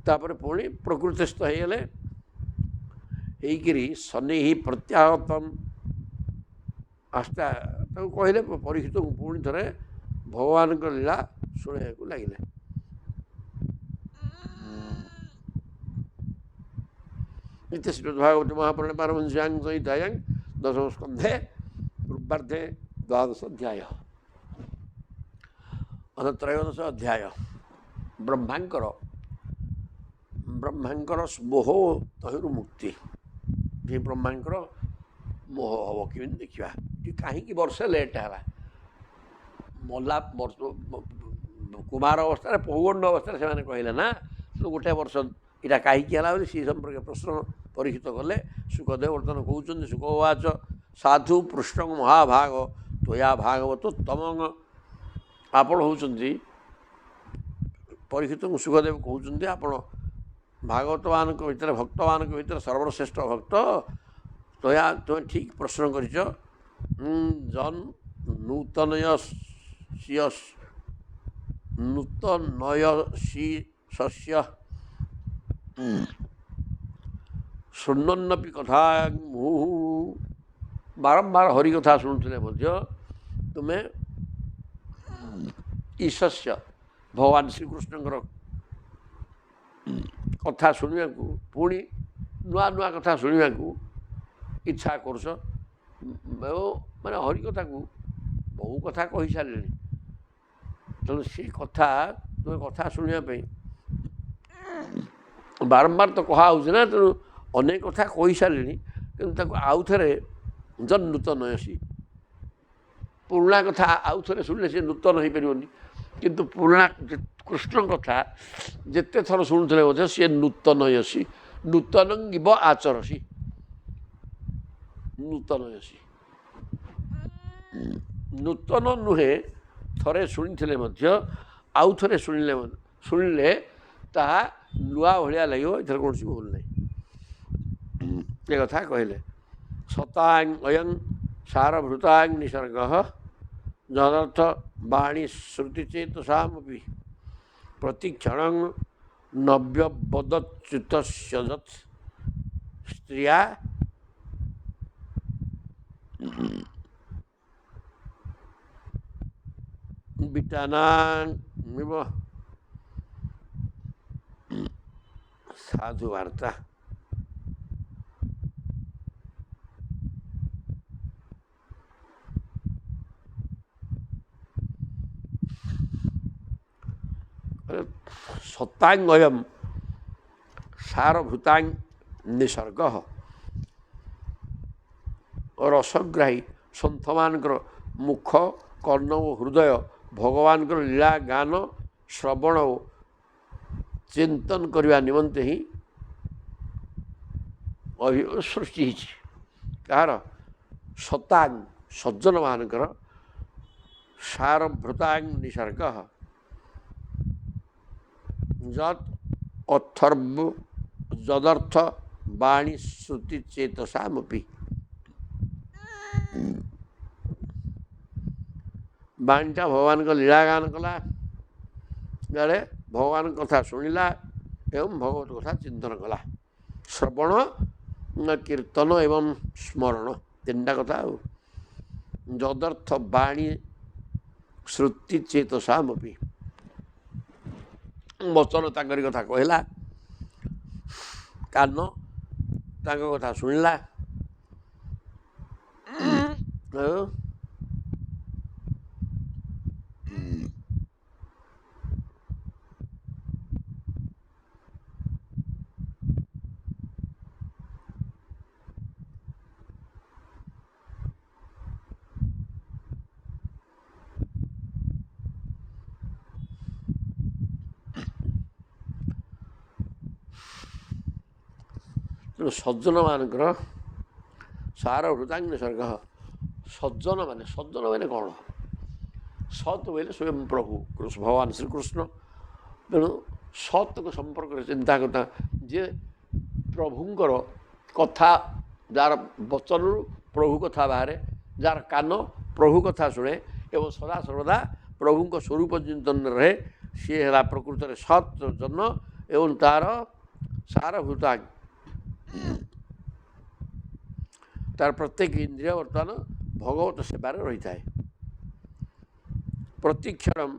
तापर पुणी प्रकृतिस्थ होगले ହେଇକିରି ଶନି ପ୍ରତ୍ୟାହତମ୍ ଆସ୍ଥା ତାକୁ କହିଲେ ପରୀକ୍ଷିତଙ୍କୁ ପୁଣି ଥରେ ଭଗବାନଙ୍କ ଲୀଳା ଶୁଣାଇବାକୁ ଲାଗିଲେ। ଇତି ଶ୍ରୀମଦ୍ଭାଗବତେ ମହାପୁରାଣେ ପାରମହଂସ୍ୟାଂ ସଂହିତାୟାଂ ଦଶମ ସ୍କନ୍ଧେ ପୂର୍ବାର୍ଦ୍ଧେ ଦ୍ୱାଦଶ ଅଧ୍ୟାୟ ତ୍ରୟୋଦଶ ଅଧ୍ୟାୟ। ବ୍ରହ୍ମାଙ୍କର ମୋହ ତହିଁରୁ ମୁକ୍ତି। ଯେ ବ୍ରହ୍ମାଙ୍କର ମୋହ ହେବ କେମିତି ଦେଖିବା। କାହିଁକି ବର୍ଷେ ଲେଟ୍ ହେଲା? ମଲା କୁମାର ଅବସ୍ଥାରେ ପୌଗଣ୍ଡ ଅବସ୍ଥାରେ ସେମାନେ କହିଲେ ନା ଗୋଟେ ବର୍ଷ ଏଇଟା କାହିଁକି ହେଲା ବୋଲି ସେ ସମ୍ପର୍କରେ ପ୍ରଶ୍ନ ପରୀକ୍ଷିତ କଲେ। ଶୁକଦେବ ବର୍ତ୍ତମାନ କହୁଛନ୍ତି ଶୁକବାଚ ସାଧୁ ପୃଷ୍ଠ ମହାଭାଗ ତ୍ୱୟା ଭାଗବତ ତମଙ୍ଗ। ଆପଣ ହେଉଛନ୍ତି ପରୀକ୍ଷିତଙ୍କୁ ଶୁକଦେବ କହୁଛନ୍ତି ଆପଣ ଭାଗବତମାନଙ୍କ ଭିତରେ ଭକ୍ତମାନଙ୍କ ଭିତରେ ସର୍ବଶ୍ରେଷ୍ଠ ଭକ୍ତ। ତୟା ତୁମେ ଠିକ୍ ପ୍ରଶ୍ନ କରିଛ। ଜନ୍ ନୂତନୟଶିଷ୍ୟ ଶୃଣ୍ୱନ୍ନପି କଥା ମୁହୁ। ବାରମ୍ବାର ହରିକଥା ଶୁଣୁଥିଲେ ମଧ୍ୟ ତୁମେ ଈଶସ୍ୟ ଭଗବାନ ଶ୍ରୀକୃଷ୍ଣଙ୍କର କଥା ଶୁଣିବାକୁ ପୁଣି ନୂଆ ନୂଆ କଥା ଶୁଣିବାକୁ ଇଚ୍ଛା କରୁଛ। ମାନେ ହରିକଥାକୁ ବହୁ କଥା କହିସାରିଲେଣି, ତେଣୁ ସେ କଥା ତୁମେ କଥା ଶୁଣିବା ପାଇଁ ବାରମ୍ବାର ତ କୁହା ହେଉଛି ନା, ତେଣୁ ଅନେକ କଥା କହିସାରିଲେଣି କିନ୍ତୁ ତାକୁ ଆଉଥରେ ନୂତନୟସି ପୁରୁଣା କଥା ଆଉଥରେ ଶୁଣିଲେ ସେ ନୂତନ ହେଇପାରିବନି। କିନ୍ତୁ ପୁରୁଣା କୃଷ୍ଣ କଥା ଯେତେ ଥର ଶୁଣୁଥିଲେ ମଧ୍ୟ ସିଏ ନୂତନୟସି ନୂତନଙ୍ଗିବ ଆଚରସି ନୂତନୟସି। ନୂତନ ନୁହେଁ, ଥରେ ଶୁଣିଥିଲେ ମଧ୍ୟ ଆଉ ଥରେ ଶୁଣିଲେ ତାହା ନୂଆ ଭଳିଆ ଲାଗିବ। ଏଥିରେ କୌଣସି ଭୁଲ ନାହିଁ। ଏ କଥା କହିଲେ। ସତାଂ ଅୟଂ ସାରଭୃତାଂ ନିସର୍ଗ ଯଦର୍ଥ ବାଣୀ ଶ୍ରୁତିଚେତସାମପି ପ୍ରତିକ୍ଷଣଂ ନବ୍ୟବଦଚ୍ୟୁତସ୍ୟଯତ୍ ସ୍ତ୍ରିୟା ବିଟାନାମିବ ସାଧୁ ବାର୍ତ୍ତା। ସତାଙ୍ଗୟମ ସାରଭୂତାଂ ନିସର୍ଗ ରସଗ୍ରାହୀ ସନ୍ଥମାନଙ୍କର ମୁଖ କର୍ଣ୍ଣ ଓ ହୃଦୟ ଭଗବାନଙ୍କର ଲୀଳା ଗାନ ଶ୍ରବଣ ଓ ଚିନ୍ତନ କରିବା ନିମନ୍ତେ ହିଁ ସୃଷ୍ଟି ହେଇଛି। କାହାର? ସତାଂ ସଜ୍ଜନମାନଙ୍କର ସାରଭୃତାଂ ନିସର୍ଗ ଯଦର୍ଥ ବାଣୀ ଶ୍ରୁତି ଚେତସାମପି। ବାଣୀଟା ଭଗବାନଙ୍କ ଲୀଳା ଗାନ କଲା, ଇଆଡ଼େ ଭଗବାନଙ୍କ କଥା ଶୁଣିଲା ଏବଂ ଭଗବତ କଥା ଚିନ୍ତନ କଲା। ଶ୍ରବଣ କୀର୍ତ୍ତନ ଏବଂ ସ୍ମରଣ ତିନିଟା କଥା। ଆଉ ଯଦର୍ଥ ବାଣୀ ଶ୍ରୁତି ଚେତସାମପି ବଚନ ତାଙ୍କରି କଥା କହିଲା, କାନ ତାଙ୍କ କଥା ଶୁଣିଲା। ତେଣୁ ସଜ୍ଜନମାନଙ୍କର ସାରଭୃତାଂ ନିସର୍ଗ। ସଜ୍ଜନ ମାନେ କ'ଣ? ସତ୍ ବୋଇଲେ ସ୍ୱୟଂ ପ୍ରଭୁ ଭଗବାନ ଶ୍ରୀକୃଷ୍ଣ। ତେଣୁ ସତ୍ଙ୍କ ସମ୍ପର୍କରେ ଚିନ୍ତା କଥା ଯେ ପ୍ରଭୁଙ୍କର କଥା, ଯାହାର ବଚନରୁ ପ୍ରଭୁ କଥା ବାହାରେ, ଯାହାର କାନ ପ୍ରଭୁ କଥା ଶୁଣେ ଏବଂ ସଦାସର୍ବଦା ପ୍ରଭୁଙ୍କ ସ୍ୱରୂପ ଚିନ୍ତନରେ ରହେ, ସିଏ ହେଲା ପ୍ରକୃତରେ ସତ୍ ଜନ ଏବଂ ତାର ସାରଭୂତାଂ ତାର ପ୍ରତ୍ୟେକ ଇନ୍ଦ୍ରିୟ ବର୍ତ୍ତମାନ ଭଗବତ ସେବାରେ ରହିଥାଏ। ପ୍ରତିକ୍ଷରମ୍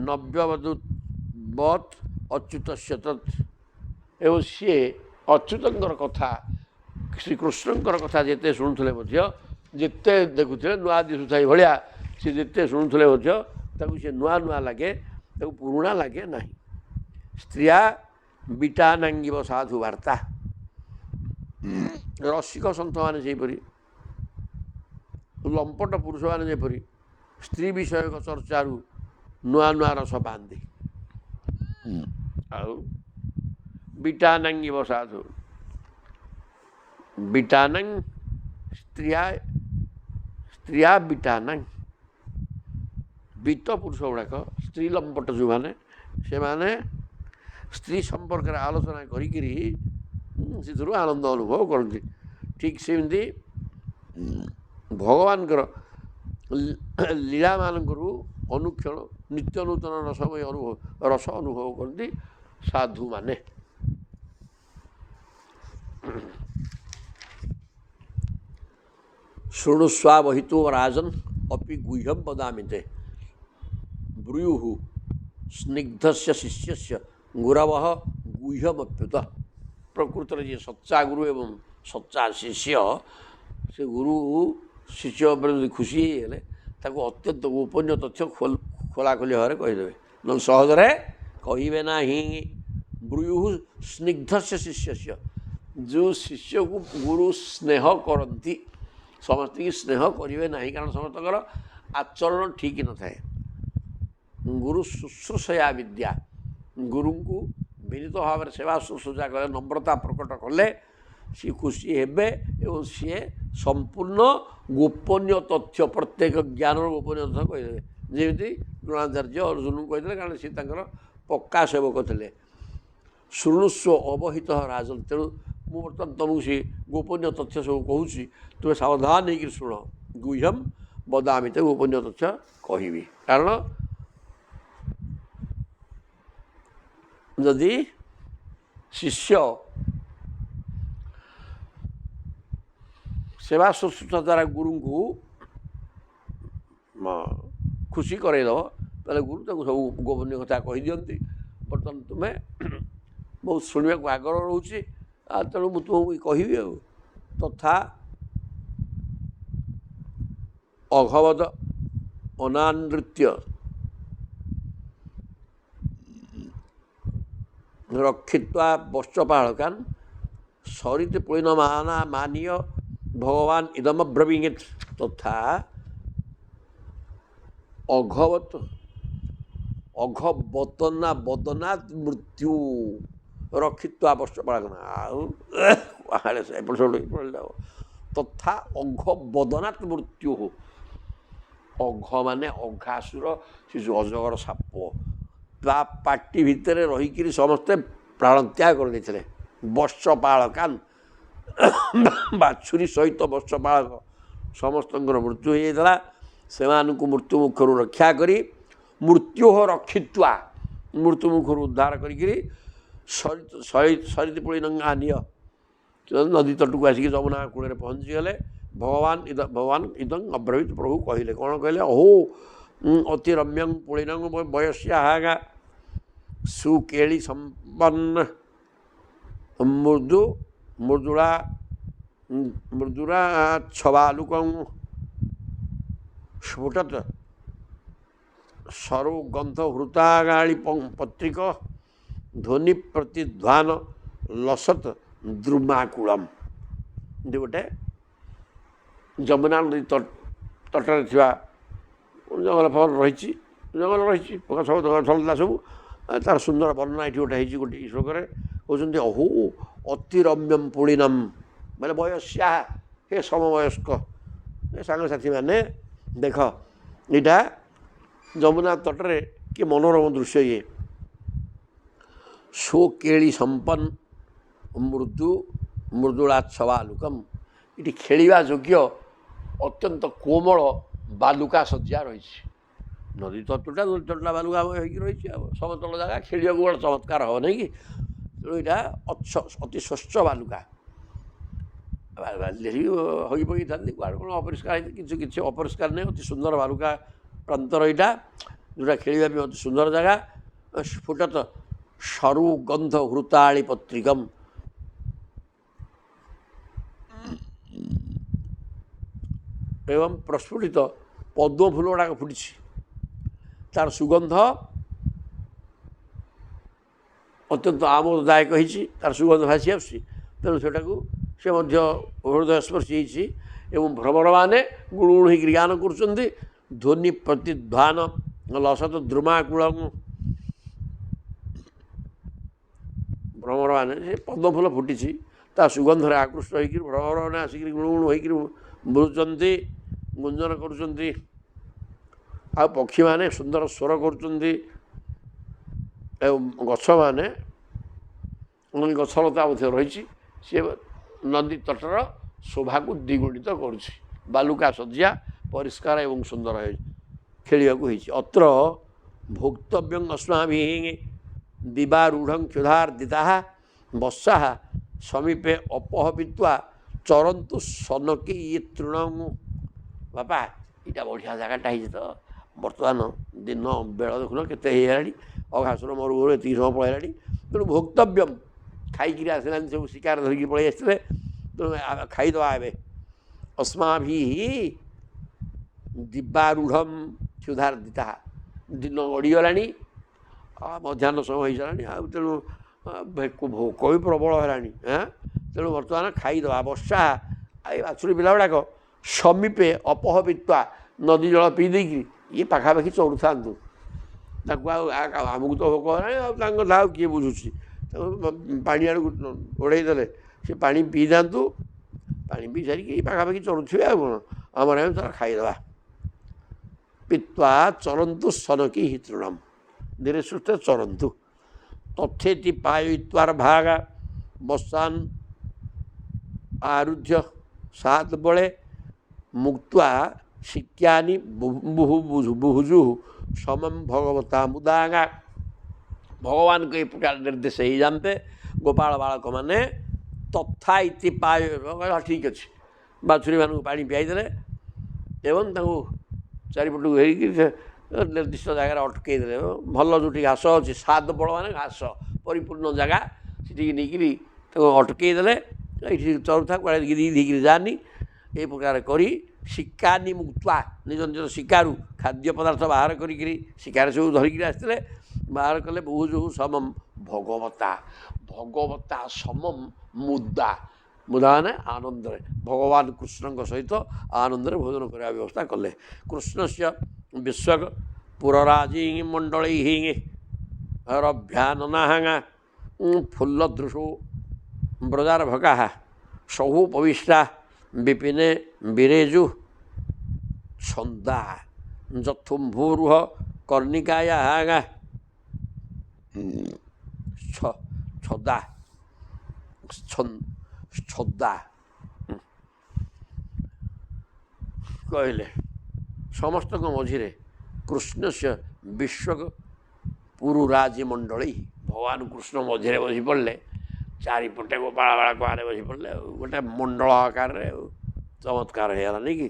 ନବ୍ୟବଦୂତ୍ ଅଚ୍ୟୁତସ୍ୟ ତତ୍, ଏବଂ ସିଏ ଅଚ୍ୟୁତଙ୍କର କଥା ଶ୍ରୀକୃଷ୍ଣଙ୍କର କଥା ଯେତେ ଶୁଣୁଥିଲେ ମଧ୍ୟ, ଯେତେ ଦେଖୁଥିଲେ ନୂଆ ଦିଶୁଥାଏ ଭଳିଆ ସେ ଯେତେ ଶୁଣୁଥିଲେ ମଧ୍ୟ ତାକୁ ସେ ନୂଆ ନୂଆ ଲାଗେ, ତାକୁ ପୁରୁଣା ଲାଗେ ନାହିଁ। ସ୍ତ୍ରୀୟା ବିଟାନାଙ୍ଗିବ ସାଧୁ ବାର୍ତ୍ତା, ରସିକ ସନ୍ଥମାନେ ସେହିପରି, ଲମ୍ପଟ ପୁରୁଷମାନେ ଯେପରି ସ୍ତ୍ରୀ ବିଷୟକ ଚର୍ଚ୍ଚାରୁ ନୂଆ ନୂଆ ରସ ପାଆନ୍ତି। ଆଉ ବିଟାନାଙ୍ଗିବ ସାଧୁ, ବିଟାନାଙ୍ଗ ସ୍ତ୍ରୀୟା ବିଟାନାଙ୍ଗ, ବିତ ପୁରୁଷ ଗୁଡ଼ାକ ସ୍ତ୍ରୀ ଲମ୍ପଟ ଯେଉଁମାନେ, ସେମାନେ ସ୍ତ୍ରୀ ସମ୍ପର୍କରେ ଆଲୋଚନା କରିକିରି ସେଥିରୁ ଆନନ୍ଦ ଅନୁଭବ କରନ୍ତି। ଠିକ୍ ସେମିତି ଭଗବାନଙ୍କର ଲୀଳାମାନଙ୍କରୁ ଅନୁକ୍ଷଣ ନିତ୍ୟ ନୂତନ ରସ ଅନୁଭବ କରନ୍ତି ସାଧୁମାନେ। ଶୃଣୁସ୍ୱାବହିତୋ ରାଜନ୍ ଅପି ଗୁହ୍ୟଂ ବଦାମି ତେ, ବ୍ରୂୟୁଃ ସ୍ନିଗ୍ଧସ୍ୟ ଶିଷ୍ୟସ୍ୟ ଗୁରବଃ ଗୁହ୍ୟମପ୍ୟୁତ। ପ୍ରକୃତରେ ଯିଏ ସଚ୍ଚା ଗୁରୁ ଏବଂ ସଚ୍ଚା ଶିଷ୍ୟ, ସେ ଗୁରୁ ଶିଷ୍ୟ ଉପରେ ଯଦି ଖୁସି ହେଇଗଲେ ତାକୁ ଅତ୍ୟନ୍ତ ଗୋପନୀୟ ତଥ୍ୟ ଖୋଲାଖୋଲି ଭାବରେ କହିଦେବେ, ନହେଲେ ସହଜରେ କହିବେ ନାହିଁ। ବ୍ରୂୟୁଃ ସ୍ନିଗ୍ଧସ୍ୟ ଶିଷ୍ୟସ୍ୟ, ଯେଉଁ ଶିଷ୍ୟକୁ ଗୁରୁ ସ୍ନେହ କରନ୍ତି, ସମସ୍ତଙ୍କୁ ସ୍ନେହ କରିବେ ନାହିଁ, କାରଣ ସମସ୍ତଙ୍କର ଆଚରଣ ଠିକ୍ ନଥାଏ। ଗୁରୁ ଶୁଶ୍ରୂଷୟା ବିଦ୍ୟା, ଗୁରୁଙ୍କୁ ବିନୀତ ଭାବରେ ସେବା ଶୁଶ୍ରୂଷା କଲେ, ନମ୍ରତା ପ୍ରକଟ କଲେ ସିଏ ଖୁସି ହେବେ ଏବଂ ସିଏ ସମ୍ପୂର୍ଣ୍ଣ ଗୋପନୀୟ ତଥ୍ୟ, ପ୍ରତ୍ୟେକ ଜ୍ଞାନର ଗୋପନୀୟ ତଥ୍ୟ କହିଦେବେ। ଯେମିତି ଦ୍ରୋଣାଚାର୍ଯ୍ୟ ଅର୍ଜୁନଙ୍କୁ କହିଥିଲେ, କାରଣ ସିଏ ତାଙ୍କର ପକ୍କା ସେବକ ଥିଲେ। ଶୃଣୁସ୍ୱ ଅବହିତ ରାଜନ୍, ତେଣୁ ମୁଁ ବର୍ତ୍ତମାନ ତୁମକୁ ସେ ଗୋପନୀୟ ତଥ୍ୟ ସବୁ କହୁଛି, ତୁମେ ସାବଧାନ ହେଇକିରି ଶୁଣ। ଗୁହ୍ୟମ୍ ବଦାମି ତେ, ଗୋପନୀୟ ତଥ୍ୟ କହିବି। କାରଣ ଯଦି ଶିଷ୍ୟ ସେବା ଶୁଶ୍ରୂଷା ଦ୍ୱାରା ଗୁରୁଙ୍କୁ ଖୁସି କରେଇଦେବ, ତାହେଲେ ଗୁରୁ ତାକୁ ସବୁ ଗୋପନୀୟ କଥା କହିଦିଅନ୍ତି। ବର୍ତ୍ତମାନ ତୁମେ ବହୁତ ଶୁଣିବାକୁ ଆଗ୍ରହ ରହୁଛି, ତେଣୁ ମୁଁ ତୁମକୁ କହିବି। ଆଉ ତଥା ଅଘବଦ ଅନାନୃତ୍ୟ ରକ୍ଷିତ୍ୱା ବଶ୍ଚପାଳକାନ୍ ସରିତି ପୁଳିନମାନା ମାନୀୟ ଭଗବାନ ଇଦମବ୍ରବୀଙ୍ଗିତ୍, ତଥା ଅଘବତନା ବଦନାତ୍ ମୃତ୍ୟୁ ରକ୍ଷିତ୍ୱା ବଶ୍ଚପାଳକାନ୍। ଆଉ ଏପଟ ସେପଟ ପଡ଼ିଲା, ତଥା ଅଘବଦନାତ୍ ମୃତ୍ୟୁ। ଅଘ ମାନେ ଅଘାସୁର, ସେ ଯେଉଁ ଅଜଗର ସାପ, ତା ପାଟି ଭିତରେ ରହିକିରି ସମସ୍ତେ ପ୍ରାଣତ୍ୟାଗ କରିଦେଇଥିଲେ। ବଶ୍ଚପାଳକାନ୍, ବାଛୁରୀ ସହିତ ବଶ୍ଚପାଳକ ସମସ୍ତଙ୍କର ମୃତ୍ୟୁ ହୋଇଯାଇଥିଲା। ସେମାନଙ୍କୁ ମୃତ୍ୟୁ ମୁଖରୁ ରକ୍ଷା କରି, ମୃତ୍ୟୁ ରକ୍ଷିତ୍ୱା, ମୃତ୍ୟୁ ମୁଖରୁ ଉଦ୍ଧାର କରିକିରି ସରିତି ପୁଳିନଙ୍ଗା ନିୟ, ନଦୀ ତଟକୁ ଆସିକି ଯମୁନା କୂଳରେ ପହଞ୍ଚିଗଲେ। ଭଗବାନ ଇଦଂ ଅବ୍ରବୀତ୍, ପ୍ରଭୁ କହିଲେ, କ'ଣ କହିଲେ? ଅହୋ ଅତି ରମ୍ୟଂ ପୁଳିନଂ ବୟସ୍ୟାଗା ସୁକେଳି ସମ୍ପନ୍ନ ମୃଦୁଳା ଛବାଲୁକଂ ସ୍ଫୁଟତ୍ ସରୁ ଗନ୍ଧ ହୃତାଗାଳି ପତ୍ରିକ ଧ୍ୱନି ପ୍ରତିଧ୍ୱାନ ଲସତ୍ ଦ୍ରୁମାକୁଳମ୍। ଗୋଟେ ଯମୁନା ନଦୀ ତଟରେ ଥିବା ଜଙ୍ଗଲ ଫଙ୍ଗଲ ରହିଛି, ଥିଲା ସବୁ, ତାର ସୁନ୍ଦର ବର୍ଣ୍ଣନା ଏଠି ଗୋଟେ ହେଇଛି ଗୋଟେ ଶ୍ଲୋକରେ। କହୁଛନ୍ତି ଅହୋ ଅତିରମ୍ୟମ୍ ପୁଳିନମ୍, ମାନେ ବୟସ୍ୟା, ହେ ସମବୟସ୍କ ସାଙ୍ଗସାଥିମାନେ, ଦେଖ ଏଇଟା ଯମୁନା ତଟରେ କି ମନୋରମ ଦୃଶ୍ୟ। ଇଏ ସୁକେଳି ସମ୍ପନ୍ନ ମୃଦୁଳାଚ୍ଛବାଲୁକମ୍, ଏଠି ଖେଳିବା ଯୋଗ୍ୟ ଅତ୍ୟନ୍ତ କୋମଳ ବାଲୁକା ଶଯ୍ୟା ରହିଛି। ନଦୀ ତଟଟା ବାଲୁକା ହେଇକି ରହିଛି, ଆଉ ସମତଳ ଜାଗା, ଖେଳିବାକୁ ବଡ଼ ଚମତ୍କାର ହେବ ନାହିଁ କି? ତେଣୁ ଏଇଟା ଅତି ସ୍ୱଚ୍ଛ ବାଲୁକା। ବାଲିରେ ହୋଇ ପକାଇଥାନ୍ତି କୁଆଡ଼େ କ'ଣ ଅପରିଷ୍କାର ହେଇଛି କିଛି କିଛି ଅପରିଷ୍କାର ନାହିଁ ଅତି ସୁନ୍ଦର ବାଲୁକା ପ୍ରାନ୍ତର ଏଇଟା ଯେଉଁଟା ଖେଳିବା ପାଇଁ ଅତି ସୁନ୍ଦର ଜାଗା ସ୍ଫୁଟତ ସରୁ ଗନ୍ଧ ହୃତାଳି ପତ୍ରିକମ୍ ଏବଂ ପ୍ରସ୍ଫୁଟିତ ପଦ୍ମ ଫୁଲ ଗୁଡ଼ାକ ଫୁଟିଛି ତାର ସୁଗନ୍ଧ ଅତ୍ୟନ୍ତ ଆମୋଦଦାୟକ ହେଇଛି ତାର ସୁଗନ୍ଧ ଭାସି ଆସୁଛି ତେଣୁ ସେଟାକୁ ସେ ମଧ୍ୟ ହୃଦୟସ୍ପର୍ଶୀ ହେଇଛି ଏବଂ ଭ୍ରମରମାନେ ଗୁଣୁଗୁଣୁ ହେଇକରି ଗାନ କରୁଛନ୍ତି ଧ୍ୱନି ପ୍ରତିଧ୍ୱାନ ଲସତ ଦ୍ରୁମାକୁଳ ଭ୍ରମରମାନେ ସେ ପଦ୍ମ ଫୁଲ ଫୁଟିଛି ତା ସୁଗନ୍ଧରେ ଆକୃଷ୍ଟ ହେଇକରି ଭ୍ରମରମାନେ ଆସିକରି ଗୁଣୁଗୁଣୁ ହେଇକରି ବୁଲୁଛନ୍ତି ଗୁଞ୍ଜନ କରୁଛନ୍ତି ଆଉ ପକ୍ଷୀମାନେ ସୁନ୍ଦର ସ୍ୱର କରୁଛନ୍ତି ଏବଂ ଗଛମାନେ ଗଛଲତା ମଧ୍ୟ ରହିଛି ସିଏ ନଦୀ ତଟର ଶୋଭାକୁ ଦ୍ୱିଗୁଣିତ କରୁଛି ବାଲୁକା ଶଯ୍ୟା ପରିଷ୍କାର ଏବଂ ସୁନ୍ଦର ଖେଳିବାକୁ ହେଇଛି ଅତ୍ର ଭୋକ୍ତବ୍ୟଂ ଅସ୍ମାଭିଃ ଦିବାରୂଢ଼ଂ କ୍ଷୁଧାର୍ଦିତାଃ ବତ୍ସାଃ ସମୀପେ ଅପହବିତ୍ୱା ଚରନ୍ତୁ ସନକି ଇଏ ତୃଣ ବାପା ଏଇଟା ବଢ଼ିଆ ଜାଗାଟା ହେଇଛି ତ ବର୍ତ୍ତମାନ ଦିନ ବେଳ ଦେଖୁନ କେତେ ହେଇଗଲାଣି ଅଘାସୁର ମରୁଭୂମିରେ ଏତିକି ସମୟ ପଳାଇଲାଣି ତେଣୁ ଭୋକ୍ତବ୍ୟମ୍ ଖାଇକିରି ଆସିଲାନି ସବୁ ଶିକାର ଧରିକି ପଳେଇ ଆସିଥିଲେ ତେଣୁ ଖାଇଦେବା ଏବେ ଅସ୍ମାଭିଃ ଦିବାରୂଢ଼ଂ କ୍ଷୁଧାର୍ଦିତା ଦିନ ଗଡ଼ିଗଲାଣି ମଧ୍ୟାହ୍ନ ସମୟ ହେଇସାରିଲାଣି ଆଉ ତେଣୁ ଭୋକ ବି ପ୍ରବଳ ହେଲାଣି ତେଣୁ ବର୍ତ୍ତମାନ ଖାଇଦେବା ବର୍ଷା ଏ ବାଛୁରୀ ପିଲା ଗୁଡ଼ାକ ସମୀପେ ଅପହବିତ୍ୱା ନଦୀ ଜଳ ପିଇ ଦେଇକିରି ଇଏ ପାଖାପାଖି ଚଢ଼ୁଥାନ୍ତୁ ତାକୁ ଆଉ ଆମକୁ ତ ଭୋକ ହେଲାଣି ଆଉ ତାଙ୍କ କଥା ଆଉ କିଏ ବୁଝୁଛି ପାଣି ଆଡ଼କୁ ଓଡ଼େଇ ଦେଲେ ସେ ପାଣି ପିଇଯାଆନ୍ତୁ ପାଣି ପିଇ ସାରିକି ପାଖାପାଖି ଚଢ଼ୁଥିବେ ଆଉ କ'ଣ ଆମର ଆମେ ତାର ଖାଇଦେବା ପିତ୍ୱା ଚରନ୍ତୁ ସନକି ହି ତୃଣମ୍ ଧୀରେ ସୁସ୍ଥେ ଚରନ୍ତୁ ତଥେତି ପାୟିତ୍ୱାର ଭାଗା ବସାନ୍ ଆରୁଧ୍ୟ ସାତ ବଳେ ମୁକ୍ତ୍ୱା ଶିକ୍ୟାନି ବୁହୁଜୁ ସମମ୍ ଭଗବତା ମୁଦାଙ୍ଗା ଭଗବାନଙ୍କ ଏ ପ୍ରକାର ନିର୍ଦ୍ଦେଶ ହେଇଯାନ୍ତେ ଗୋପାଳ ବାଳକମାନେ ତଥା ଇତି ପାୟ ଠିକ୍ ଅଛି ବାଛୁରୀମାନଙ୍କୁ ପାଣି ପିଆଇଦେଲେ ଏବଂ ତାଙ୍କୁ ଚାରିପଟକୁ ହେଇକି ନିର୍ଦ୍ଦିଷ୍ଟ ଜାଗାରେ ଅଟକେଇ ଦେଲେ ଭଲ ଯେଉଁଠି ଘାସ ଅଛି ସାତ ବଳ ମାନେ ଘାସ ପରିପୂର୍ଣ୍ଣ ଜାଗା ସେଠିକି ନେଇକିରି ତାକୁ ଅଟକେଇ ଦେଲେ ଏଇଠି ଚରୁଥା କୁଆଡ଼େ ଧୀକିରି ଯାଆନି ଏ ପ୍ରକାର କରି ଶିକାନି ମୁକ୍ତ୍ୱା ନିଜ ନିଜର ଶିକାରୁ ଖାଦ୍ୟ ପଦାର୍ଥ ବାହାର କରିକିରି ଶିକାର ସବୁ ଧରିକିରି ଆସିଥିଲେ ବାହାର କଲେ ବହୁ ଯୋଉ ସମମ୍ ଭଗବତା ଭଗବତା ସମମ୍ ମୁଦା ମୁଦା ମାନେ ଆନନ୍ଦରେ ଭଗବାନ କୃଷ୍ଣଙ୍କ ସହିତ ଆନନ୍ଦରେ ଭୋଜନ କରିବା ବ୍ୟବସ୍ଥା କଲେ କୃଷ୍ଣସ୍ୟ ବିଶ୍ୱକ ପୁରରାଜି ମଣ୍ଡଳୈଃ ରଭ୍ୟାନନାହାଙ୍ଗା ଫୁଲ୍ଲ ଦୃଶୁ ବ୍ରଜାର ଭକାଃ ସହୁ ପବିଷ୍ଟା ବିପିନେ ବିରେଜୁ ଛନ୍ଦା ଯଥୁମ୍ଭୂରୁହ କର୍ଣ୍ଣିକାୟା ଛଦା ଛଦା କହିଲେ ସମସ୍ତଙ୍କ ମଝିରେ କୃଷ୍ଣସ୍ୟ ବିଶ୍ୱ ପୁରୁରାଜି ମଣ୍ଡଳୀ ଭଗବାନ କୃଷ୍ଣ ମଝିରେ ବସି ପଡ଼ିଲେ ଚାରିପଟେ ଗୋପାଳ ବାଳକ ଆରେ ବସି ପଡ଼ିଲେ ଆଉ ଗୋଟେ ମଣ୍ଡଳ ଆକାରରେ ଆଉ ଚମତ୍କାର ହେଇଗଲା ନାଇଁ କି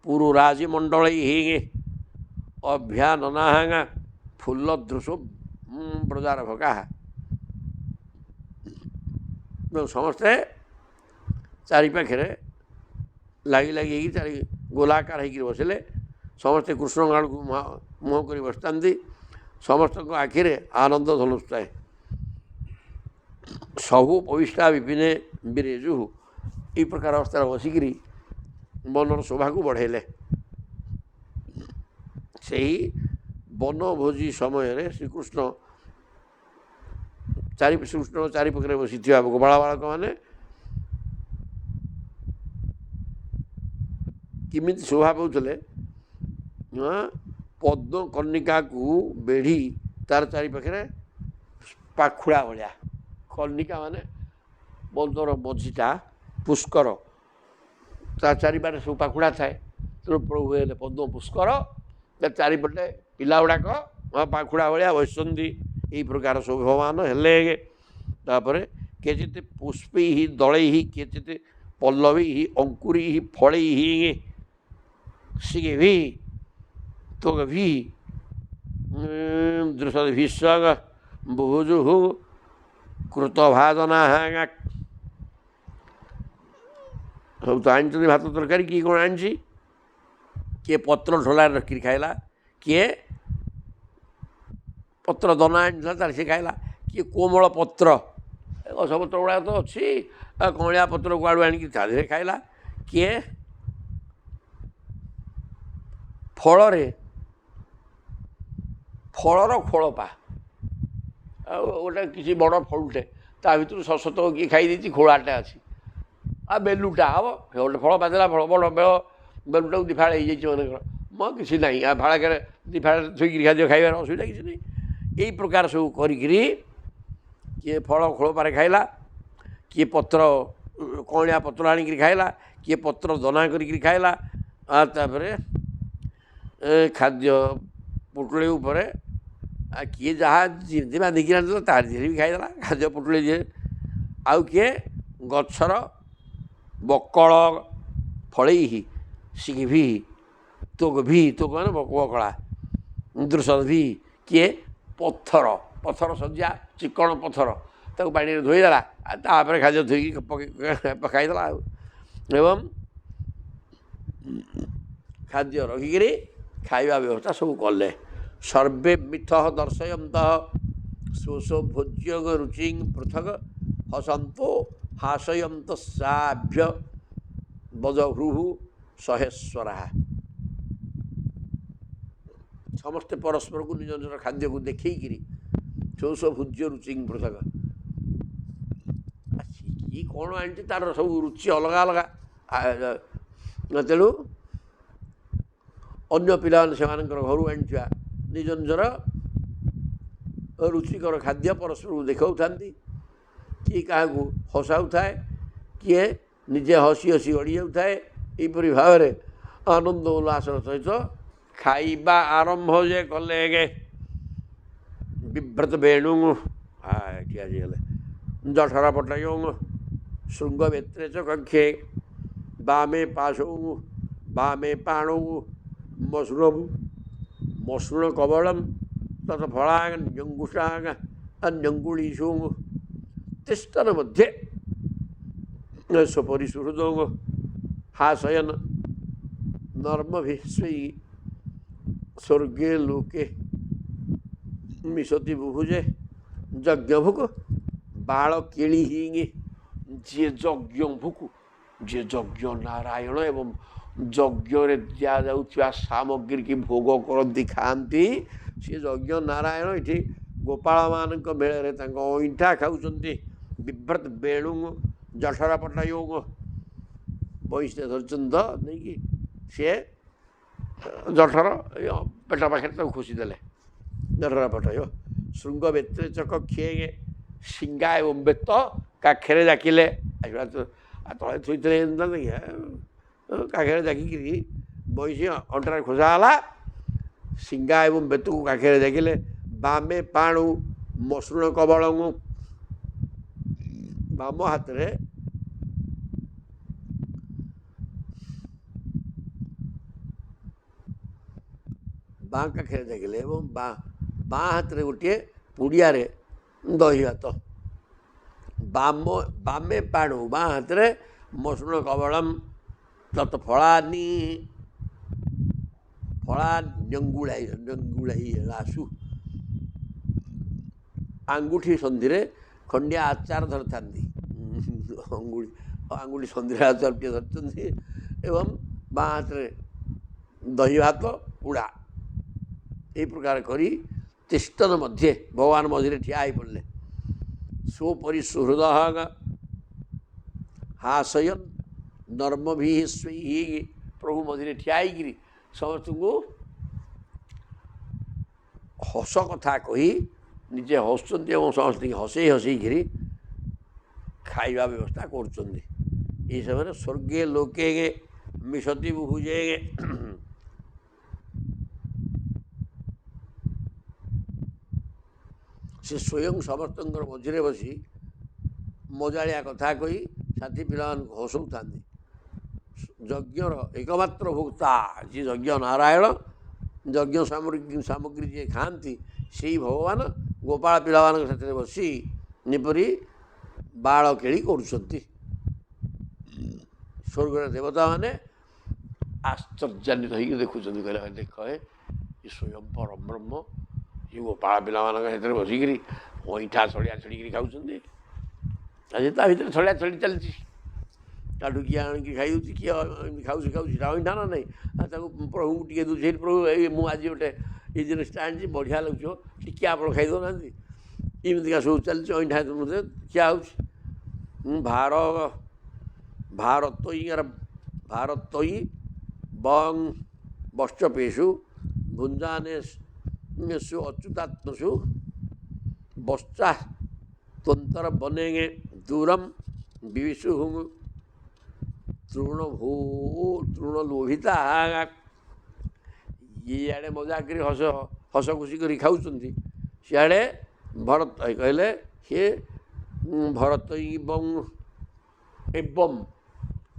ପୁରୁରାଜି ମଣ୍ଡଳୀ ଅଭ୍ୟାନନାହାଙ୍ଗା ଫୁଲ୍ଲ ଦୃଶୁ ବ୍ରଜାର ଭକାଃ ସମସ୍ତେ ଚାରି ପାଖରେ ଲାଗି ହେଇକି ଚାରି ଗୋଲାକାର ହେଇକିରି ବସିଲେ ସମସ୍ତେ କୃଷ୍ଣଙ୍କ ଆଡ଼କୁ ମୁହଁ କରି ବସିଥାନ୍ତି ସମସ୍ତଙ୍କ ଆଖିରେ ଆନନ୍ଦ ଧନୁଷ୍ଥାଏ ସବୁ ପବିଷ୍ଟା ବିପିନେ ବିରେଜୁ ଏଇ ପ୍ରକାର ଅବସ୍ଥାରେ ବସିକିରି ମନର ଶୋଭାକୁ ବଢ଼େଇଲେ ସେହି ବନଭୋଜି ସମୟରେ ଶ୍ରୀକୃଷ୍ଣ ଶ୍ରୀକୃଷ୍ଣଙ୍କ ଚାରିପାଖରେ ବସିଥିବା ଗୋପାଳ ବାଳକମାନେ କେମିତି ଶୋଭା ପାଉଥିଲେ ପଦ୍ମ କର୍ଣ୍ଣିକାକୁ ବେଢ଼ି ତାର ଚାରିପାଖରେ ପାଖୁଡ଼ା ଭଳିଆ କର୍ଣ୍ଣିକା ମାନେ ବନ୍ଧର ମଝିଟା ପୁଷ୍କର ତା ଚାରିପାଖରେ ସବୁ ପାଖୁଡ଼ା ଥାଏ ତେଣୁ ପ୍ରଭୁ ହେଲେ ପଦ୍ମ ପୁଷ୍କର ତା ଚାରିପଟେ ପିଲା ଗୁଡ଼ାକ ପାଖୁଡ଼ା ଭଳିଆ ବସିଛନ୍ତି ଏଇ ପ୍ରକାର ଶୋଭାମାନ ହେଲେ ତାପରେ କେଚିତ୍ ପୁଷ୍ପୈଃ ଦଳୈଃ କେଚିତ୍ ପଲ୍ଲବୀ ଅଙ୍କୁରୀ ଫଳେଇ ଶିଗଭି ତୋଗଭି ଦୃଶଦ୍ଭିଃ ବୁଭୁଜୁଃ କୃତଭାଜନାଃ। ସବୁ ତ ଆଣିଛନ୍ତି ଭାତ ତରକାରୀ, କିଏ କ'ଣ ଆଣିଛି? କିଏ ପତ୍ର ଢୋଲାରେ ରଖିକି ଖାଇଲା, କିଏ ପତ୍ର ଦନା ଆଣିଥିଲା ତାର ସେ ଖାଇଲା, କିଏ କୋମଳ ପତ୍ର, ଗଛପତ୍ର ଗୁଡ଼ାକ ତ ଅଛି, କଅଁଳିଆ ପତ୍ର କୁଆଡ଼ୁ ଆଣିକି ତା ଦେହରେ ଖାଇଲା, କିଏ ଫଳର ଖୋଳପା, ଆଉ ଗୋଟେ କିଛି ବଡ଼ ଫଳଟେ ତା ଭିତରୁ ଶସ ତକ କିଏ ଖାଇ ଦେଇଛି, ଖୋଳାଟା ଅଛି, ଆଉ ବେଲୁଟା ହେବ, ସେ ଗୋଟେ ଫଳ ପାଚିଲା ଫଳ ବଡ଼ ବେଲୁଟାକୁ ଦି ଫାଳ ହେଇଯାଇଛି ମନେକର, କିଛି ନାହିଁ, ଆଉ ଫାଳକରେ ଦି ଫାଳ ଥୋଇକିରି ଖାଦ୍ୟ ଖାଇବାର ଅସୁବିଧା କିଛି ନାହିଁ। ଏଇ ପ୍ରକାର ସବୁ କରିକିରି କିଏ ଫଳ ଖୋଳପାରେ ଖାଇଲା, କିଏ ପତ୍ର କଅଁଳିଆ ପତ୍ର ଆଣିକିରି ଖାଇଲା, କିଏ ପତ୍ର ଦନା କରିକିରି ଖାଇଲା, ଆଉ ତାପରେ ଖାଦ୍ୟ ପୁଟୁଳି ଉପରେ କିଏ ଯାହା ଯେମିତି ବାନ୍ଧିକି ଆଣିଥିଲା ତାର ଦେହରେ ବି ଖାଇଦେଲା ଖାଦ୍ୟ ପୁଟୁଳି ଦିହରେ, ଆଉ କିଏ ଗଛର ବକଳ ଫଳେଇ ଶିଘ୍ଭି ତୋଗଭି, ତୋଗ ମାନେ ବକଳା, ଦୃଶଦ୍ଭି, କିଏ ପଥର ସଜ୍ଜା ଚିକଣ ପଥର ତାକୁ ପାଣିରେ ଧୋଇଦେଲା, ଆଉ ତାପରେ ଖାଦ୍ୟ ଧୋଇକି ପକାଇଦେଲା, ଆଉ ଏବଂ ଖାଦ୍ୟ ରଖିକିରି ଖାଇବା ବ୍ୟବସ୍ଥା ସବୁ କଲେ। ସର୍ବେ ମିଥଃ ଦର୍ଶୟନ୍ତଃ ସ୍ୱ ଭୋଜ୍ୟ ରୁଚି ପୃଥକ ହସନ୍ତୋ ହାସୟନ୍ତ ସାଭ୍ୟ ବଜହୃହୁ ସହେଶ୍ୱରା। ସମସ୍ତେ ପରସ୍ପରକୁ ନିଜ ନିଜର ଖାଦ୍ୟକୁ ଦେଖେଇକିରି ସ୍ୱ ଭୋଜ୍ୟ ରୁଚି ପୃଥକ, କିଏ କ'ଣ ଆଣିଛି ତାର ସବୁ ରୁଚି ଅଲଗା ଅଲଗା, ତେଣୁ ଅନ୍ୟ ପିଲାମାନେ ସେମାନଙ୍କର ଘରୁ ଆଣିଥିବା ନିଜ ନିଜର ରୁଚିକର ଖାଦ୍ୟ ପରସ୍ପରକୁ ଦେଖାଉଥାନ୍ତି, କିଏ କାହାକୁ ହସାଉଥାଏ, କିଏ ନିଜେ ହସି ହସି ଗଡ଼ି ଯାଉଥାଏ। ଏହିପରି ଭାବରେ ଆନନ୍ଦ ଉଲ୍ଲାସର ସହିତ ଖାଇବା ଆରମ୍ଭ ଯେ କଲେ ବିଭ୍ରତ ବେଣୁ ଏଠି ଆସିଗଲେ ଜଠର ପଟୟୋ ଶୃଙ୍ଗ ବେତ୍ରେ ଚ କକ୍ଷେ ବାମେ ପାଶୌ ବାମେ ପାଣୌ ମସୃଣ କବଳମ୍ ତତ୍ ଫଳାଙ୍ଗୁଷାଙ୍ଗ ଅନ୍ୟଙ୍ଗୁଳୀଷୁ ତିଷ୍ଠନ ମଧ୍ୟ ସ୍ୱପରିସୁହୃଦୋ ହାସୟନ ନର୍ମଭିଃ ସ୍ୱର୍ଗେ ଲୋକେ ମିଶତି ବୁଭୁଜେ ଯଜ୍ଞଭୁକ ବାଳ କିଳି ଯିଏ ଯଜ୍ଞଭୁକୁ, ଯିଏ ଯଜ୍ଞ ନାରାୟଣ ଏବଂ ଯଜ୍ଞରେ ଦିଆଯାଉଥିବା ସାମଗ୍ରୀକି ଭୋଗ କରନ୍ତି ଖାଆନ୍ତି, ସେ ଯଜ୍ଞ ନାରାୟଣ ଏଠି ଗୋପାଳମାନଙ୍କ ମେଳରେ ତାଙ୍କ ଅଇଁଠା ଖାଉଛନ୍ତି। ବିଭ୍ରତ ବେଣୁ ଜଠର ପଟୟୋ ବଇଁଶିରେ ଧରିଛନ୍ତି ତ ନେଇକି ସିଏ ଜଠର ପେଟ ପାଖରେ ତାକୁ ଖୁସି ଦେଲେ, ଜଠର ପଟୟୋ ଶୃଙ୍ଗ ବେତ୍ରେ ଚ କକ୍ଷେ ଶିଙ୍ଗା ଏବଂ ବେତ କାଖରେ ଡାକିଲେ, ତଳେ ଥୋଇଥିଲେ କାଖରେ ଡାକିକିରି ବଇଁଶୀ ଅଣ୍ଟାରେ ଖୋସା ହେଲା, ଶିଙ୍ଗା ଏବଂ ବେତକୁ କାଖରେ ଡାକିଲେ। ବାମେ ପାଣୁ ମସୃଣ କବଳଙ୍କୁ, ବାମ ହାତରେ ବାଁ କାଖରେ ଡାକିଲେ ଏବଂ ବାଁ ହାତରେ ଗୋଟିଏ ପୁଡ଼ିଆରେ ଦହି ଭାତ, ବାମେ ପାଣୁ ବାଁ ହାତରେ ମସୃଣ କବଳମ୍ ତତ୍ ଫଳାନ୍ୟଙ୍ଗୁଳାସୁ, ଆଙ୍ଗୁଠି ସନ୍ଧିରେ ଖଣ୍ଡିଆ ଆଚାର ଧରିଥାନ୍ତି, ଆଙ୍ଗୁଠି ସନ୍ଧିରେ ଆଚାର ଟିଏ ଧରିଛନ୍ତି ଏବଂ ବାଁ ହାତରେ ଦହି ଭାତ ପୋଡ଼ା, ଏହି ପ୍ରକାର କରି ତିଷ୍ଠନ ମଧ୍ୟ ଭଗବାନ ମଝିରେ ଠିଆ ହେଇପଡ଼ିଲେ। ସ୍ୱପରିସୁହୃଦ ହାସୟନ୍ ନର୍ମଭିଃ ସ୍ୱୈଃ, ପ୍ରଭୁ ମଝିରେ ଠିଆ ହେଇକିରି ସମସ୍ତଙ୍କୁ ହସ କଥା କହି ନିଜେ ହସୁଛନ୍ତି ଏବଂ ସମସ୍ତଙ୍କୁ ହସେଇ ହସେଇକିରି ଖାଇବା ବ୍ୟବସ୍ଥା କରୁଛନ୍ତି। ଏହି ସମୟରେ ସ୍ୱର୍ଗେ ଲୋକେ ମିଶତି ବୁଭୁଜେ, ସେ ସ୍ୱୟଂ ସମସ୍ତଙ୍କର ମଝିରେ ବସି ମଜାଳିଆ କଥା କହି ସାଥୀ ପିଲାମାନଙ୍କୁ ହସଉଥାନ୍ତି। ଯଜ୍ଞର ଏକମାତ୍ର ଭୋକ୍ତା ଯିଏ ଯଜ୍ଞ ନାରାୟଣ, ଯଜ୍ଞ ସାମଗ୍ରୀ ଯିଏ ଖାଆନ୍ତି ସେଇ ଭଗବାନ ଗୋପାଳ ପିଲାମାନଙ୍କ ସାଥିରେ ବସି ଏପରି ବାଳ କେଳି କରୁଛନ୍ତି। ସ୍ୱର୍ଗର ଦେବତାମାନେ ଆଶ୍ଚର୍ଯ୍ୟାନ୍ୱିତ ହେଇକି ଦେଖୁଛନ୍ତି, କହିଲେ ଦେଖ ଏ ସ୍ୱୟଂ ପରମ ବ୍ରହ୍ମ ଏ ଗୋପାଳ ପିଲାମାନଙ୍କ ଭିତରେ ବସିକିରି ଅଇଁଠା ଛଳିଆ ଛଡ଼ିକିରି ଖାଉଛନ୍ତି। ଆଜି ତା ଭିତରେ ଛଳିଆ ଛଳି ଚାଲିଛି, ତାଠୁ କିଏ ଆଣିକି ଖାଇଦେଉଛି, କିଏ ଏମିତି ଖାଉଛି ସେଟା ଅଇଁଠା ନା ନାହିଁ। ଆଉ ତାକୁ ପ୍ରଭୁଙ୍କୁ ଟିକେ ଦେଉଛି, ସେଇଠି ପ୍ରଭୁ ଏଇ ମୁଁ ଆଜି ଗୋଟେ ଏଇ ଜିନିଷଟା ଆଣିଛି ବଢ଼ିଆ ଲାଗୁଛି, ଟିକେ ଆପଣ ଖାଇଦେଉନାହାନ୍ତି। ଏମିତିକା ସବୁ ଚାଲିଛି, ଅଇଁଠା ଖିଆ ହେଉଛି। ଭାରତୋଇ ବଂ ବଶ୍ଚପେଷୁ ଭୁଞ୍ଜାନେଷୁ ଅଚ୍ୟୁତାତ୍ମସୁ ବଶ୍ଚା ତ୍ୱନ୍ତର ବନେଙ୍ଗେ ଦୂରମ୍ ବିବିଷୁ ତୃଣଲୋଭିତା। ଇଆଡ଼େ ମଜାକ କରି ହସ ଖୁସି କରି ଖାଉଛନ୍ତି, ସିଆଡ଼େ ଭରତ କହିଲେ ହେ ଭରତ ଏବଂ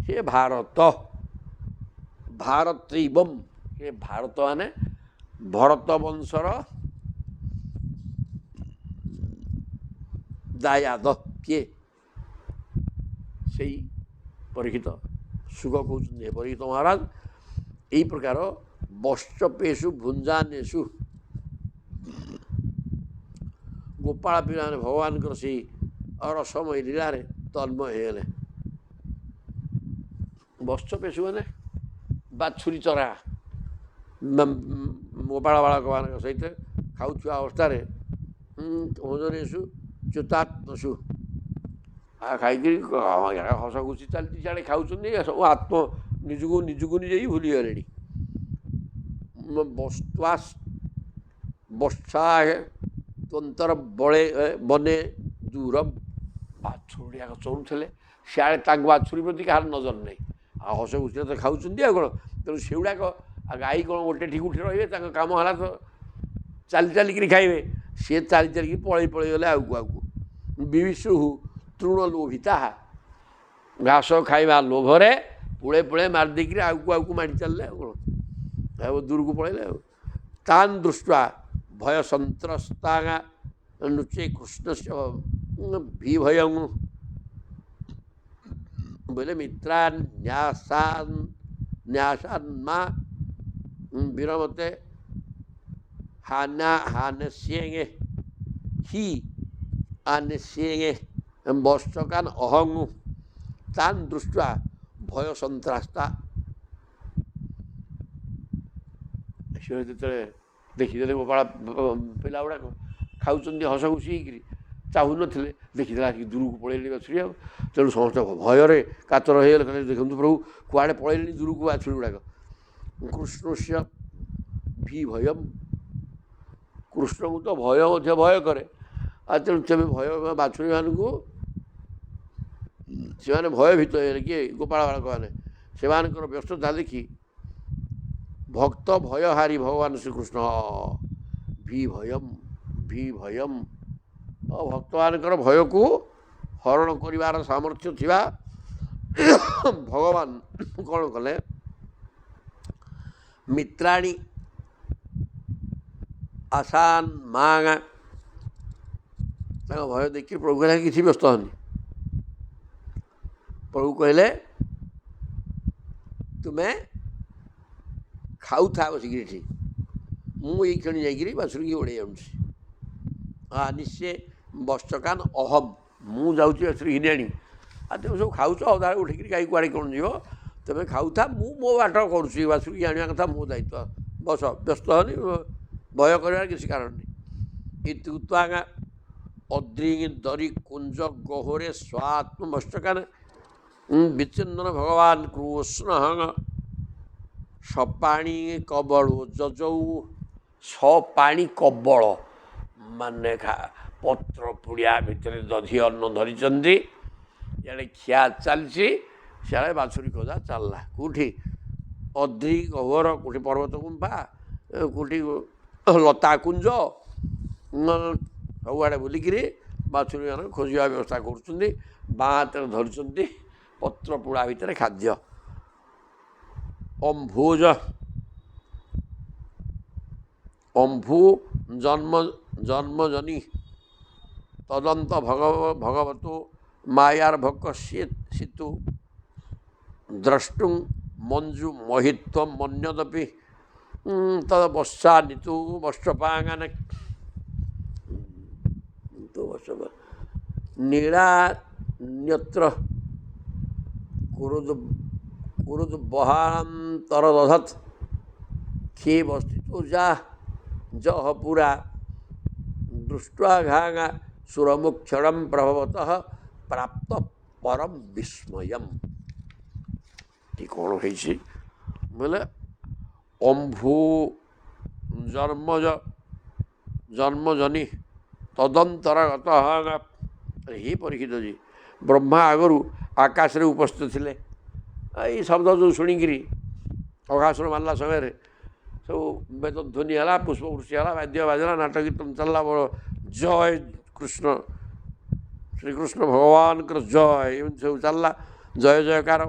ହେ ଭାରତ ହେ ଭାରତ ମାନେ ଭରତ ବଂଶର ଦାୟାଦ କିଏ? ସେଇ ପରୀକ୍ଷିତ। ସୁଗ କହୁଛନ୍ତି, ହେ ପରୀକ୍ଷିତ ମହାରାଜ, ଏଇ ପ୍ରକାର ବଶ୍ଚପେଷୁ ଭୁଞ୍ଜାନେଷୁ ଗୋପାଳ ପିଲାମାନେ ଭଗବାନଙ୍କର ସେଇ ରସମୟ ଲୀଳାରେ ତନ୍ମୟ ହେଇଗଲେ। ବଶ୍ଚପେଷୁ ମାନେ ବାଛୁରୀ ଚରା ଗୋପାଳ ବାଳକମାନଙ୍କ ସହିତ ଖାଉଥିବା ଅବସ୍ଥାରେ ଭୋଜନେଷୁ ଚ୍ୟୁତାତ୍ମସୁ ଖାଇକିରି ହସ ଖୁସି ଚାଲିଛି, ସିଆଡ଼େ ଖାଉଛନ୍ତି, ସବୁ ନିଜକୁ ନିଜେ ହିଁ ଭୁଲିଗଲେଣି। ବର୍ଷା ତ୍ୱନ୍ତର ବନେ ଦୂର ବାଛୁରୀ ଯାକ ଚରୁଥିଲେ, ସିଆଡ଼େ ତାଙ୍କ ବାଛୁରୀ ପ୍ରତି କାହାର ନଜର ନାହିଁ। ଆଉ ହସ ଖୁସିରେ ତ ଖାଉଛନ୍ତି ଆଉ କ'ଣ। ତେଣୁ ସେଗୁଡ଼ାକ ଗାଈ କ'ଣ ଗୋଟେ ଠିକୁଠି ରହିବେ, ତାଙ୍କ କାମ ହେଲା ତ ଚାଲିକିରି ଖାଇବେ। ସିଏ ଚାଲିକି ପଳେଇ ଗଲେ ଆଗକୁ। ବିବିଷୁ ତୃଣଲୋଭିତା, ଘାସ ଖାଇବା ଲୋଭରେ ପୁଳେ ମାରିଦେଇକିରି ଆଗକୁ ମାଡ଼ି ଚାଲିଲେ ଆଉ କ'ଣ, ଆଉ ଦୂରକୁ ପଳେଇଲେ ଆଉ। ତାନ୍ ଦୃଷ୍ଟ୍ୱା ଭୟ ସନ୍ତ୍ରସ୍ତା ନୁଚେ କୃଷ୍ଣସ୍ୟ ବିଭୟଂ ବୋଇଲେ ମିତ୍ରାନ୍ୟାସାନ୍ମା ବିରମତେ ହାନେସ୍ୟେଙ୍ଗେ ହି ଆନେସ୍ୟେଙ୍ଗେ ବଶ୍ଚକାନ୍ ଅହଂ ତାନ୍ ଦୃଷ୍ଟ୍ୱା ଭୟ ସନ୍ତ୍ରାସ୍ତା। ସେ ଯେତେବେଳେ ଦେଖିଦେଲେ ଗୋପାଳ ପିଲା ଗୁଡ଼ାକ ଖାଉଛନ୍ତି ହସ ଖୁସି ହେଇକିରି, ଚାହୁଁନଥିଲେ, ଦେଖିଦେଲା ଆସିକି ଦୂରକୁ ପଳେଇଲେଣି ବାଛୁରୀ ଆଉ। ତେଣୁ ସମସ୍ତେ ଭୟରେ କାତର ହେଇଗଲେ, କହିଲେ ଦେଖନ୍ତୁ ପ୍ରଭୁ କୁଆଡ଼େ ପଳେଇଲେଣି ଦୂରକୁ ବାଛୁରୀ ଗୁଡ଼ାକ। କୃଷ୍ଣସ୍ୟ ବିଭୟମ୍, କୃଷ୍ଣଙ୍କୁ ତ ଭୟ ମଧ୍ୟ ଭୟ କରେ। ଆଉ ତେଣୁ ତେବେ ବାଛୁରୀମାନଙ୍କୁ ସେମାନେ ଭୟଭୀତ ହେଇଗଲେ। କିଏ? ଗୋପାଳ ବାଳକମାନେ। ସେମାନଙ୍କର ବ୍ୟସ୍ତତା ଦେଖି ଭକ୍ତ ଭୟହାରୀ ଭଗବାନ ଶ୍ରୀକୃଷ୍ଣ ବିଭୟମ୍ ଭକ୍ତମାନଙ୍କର ଭୟକୁ ହରଣ କରିବାର ସାମର୍ଥ୍ୟ ଥିବା ଭଗବାନ କ'ଣ କଲେ? ମିତ୍ରାଣୀ ଆସାନ ମାଙ୍ଗା, ତାଙ୍କ ଭୟ ଦେଖି ପ୍ରଭୁ କହିଲେ କିଛି ବ୍ୟସ୍ତ ହନି। ପ୍ରଭୁ କହିଲେ ତୁମେ ଖାଉଥା ବସିକିରି ଏଠି, ମୁଁ ଏଇ କ୍ଷଣି ଯାଇକିରି ବାଛୁରୀକି ଓଡ଼େଇ ଆଣୁଛି। ନିଶ୍ଚୟ ବଶ୍ଚକାନ୍ ଅହମ୍, ମୁଁ ଯାଉଛି ବାଛୁରୀ ଘିନି ଆଣି। ଆଉ ତୁମେ ସବୁ ଖାଉଛ, ଅଧାରେ ଉଠିକିରି ଗାଈ କୁଆଡ଼େ କ'ଣ ଯିବ, ତୁମେ ଖାଉଥା, ମୁଁ ମୋ ବାଟ କରୁଛି। ବାଛୁରୀକି ଆଣିବା କଥା ମୋ ଦାୟିତ୍ୱ, ବସ, ବ୍ୟସ୍ତ ହନି, ଭୟ କରିବାର କିଛି କାରଣ ନାହିଁ। ଇତ୍ୟୁକ୍ତ୍ୱା ଅଦ୍ରିଦରି କୁଞ୍ଜ ଗହୋରେ ସ୍ୱାତ୍ମବଶ୍ଚକାନ୍ ବିଚ୍ଛିନ୍ନନ ଭଗବାନ କୃଷ୍ଣ ସପାଣି କବଳ ଯଜଉ। ସପାଣି କବଳ ମାନେ ପତ୍ର ପୁଡ଼ିଆ ଭିତରେ ଦଧି ଅନ୍ନ ଧରିଛନ୍ତି, ଇଆଡ଼େ ଖିଆ ଚାଲିଛି, ସିଆଡ଼େ ବାଛୁରୀ ଖୋଜା ଚାଲିଲା। କେଉଁଠି? ଅଦ୍ରି ଗହ୍ୱର, କେଉଁଠି ପର୍ବତ ଗୁମ୍ଫା, କେଉଁଠି ଲତା କୁଞ୍ଜ, ସବୁଆଡ଼େ ବୁଲିକିରି ବାଛୁରୀମାନଙ୍କୁ ଖୋଜିବା ବ୍ୟବସ୍ଥା କରୁଛନ୍ତି। ବାଁ ହାତରେ ଧରିଛନ୍ତି ପତ୍ର ପୋଡ଼ା ଭିତରେ ଖାଦ୍ୟ। ଅମ୍ଭୁଜ ଅମ୍ଭୁ ଜନ୍ମଜନି ତଦନ୍ତ ଭଗବତୁ ମାୟାର୍ଭକ ସିତୁ ଦ୍ରଷ୍ଟୁଂ ମଞ୍ଜୁ ମୋହିତ୍ୱ ମନ୍ୟଦପି ତଦ ବର୍ଷା ନିତୁ ବର୍ଷପାଙ୍ଗାନ ନୀଳାନ୍ୟତ୍ର କୁରୁଦ୍ ବହାନ୍ତରଦଧତ୍ ଖି ବସ୍ତିତୁ ଜହ ପୁରା ଦୃଷ୍ଟ୍ୱାଘାଙ୍ଗା ସୁରମୁକ୍ଷରମ୍ ପ୍ରଭବତଃ ପ୍ରାପ୍ତ ପରମ ବିସ୍ମୟମ୍। ଏଠି କ'ଣ ହେଇଛି ବୋଲେ ଅମ୍ଭୁ ଜନ୍ମଜନି ତଦନ୍ତରଗତ ହି ପରୀକ୍ଷିତଜୀ ବ୍ରହ୍ମା ଆଗରୁ ଆକାଶରେ ଉପସ୍ଥିତ ଥିଲେ। ଏଇ ଶବ୍ଦ ଯେଉଁ ଶୁଣିକିରି ଅଘାସୁର ମାରିଲା ସମୟରେ ସବୁ ବେଦ ଧ୍ୱନି ହେଲା, ପୁଷ୍ପବୃଷ୍ଟି ହେଲା, ବାଦ୍ୟ ବାଜିଲା, ନାଟ କୀର୍ତ୍ତନ ଚାଲିଲା, ବଡ଼ ଜୟ କୃଷ୍ଣ ଶ୍ରୀକୃଷ୍ଣ ଭଗବାନଙ୍କର ଜୟ ଏମିତି ସବୁ ଚାଲିଲା, ଜୟ ଜୟକାର।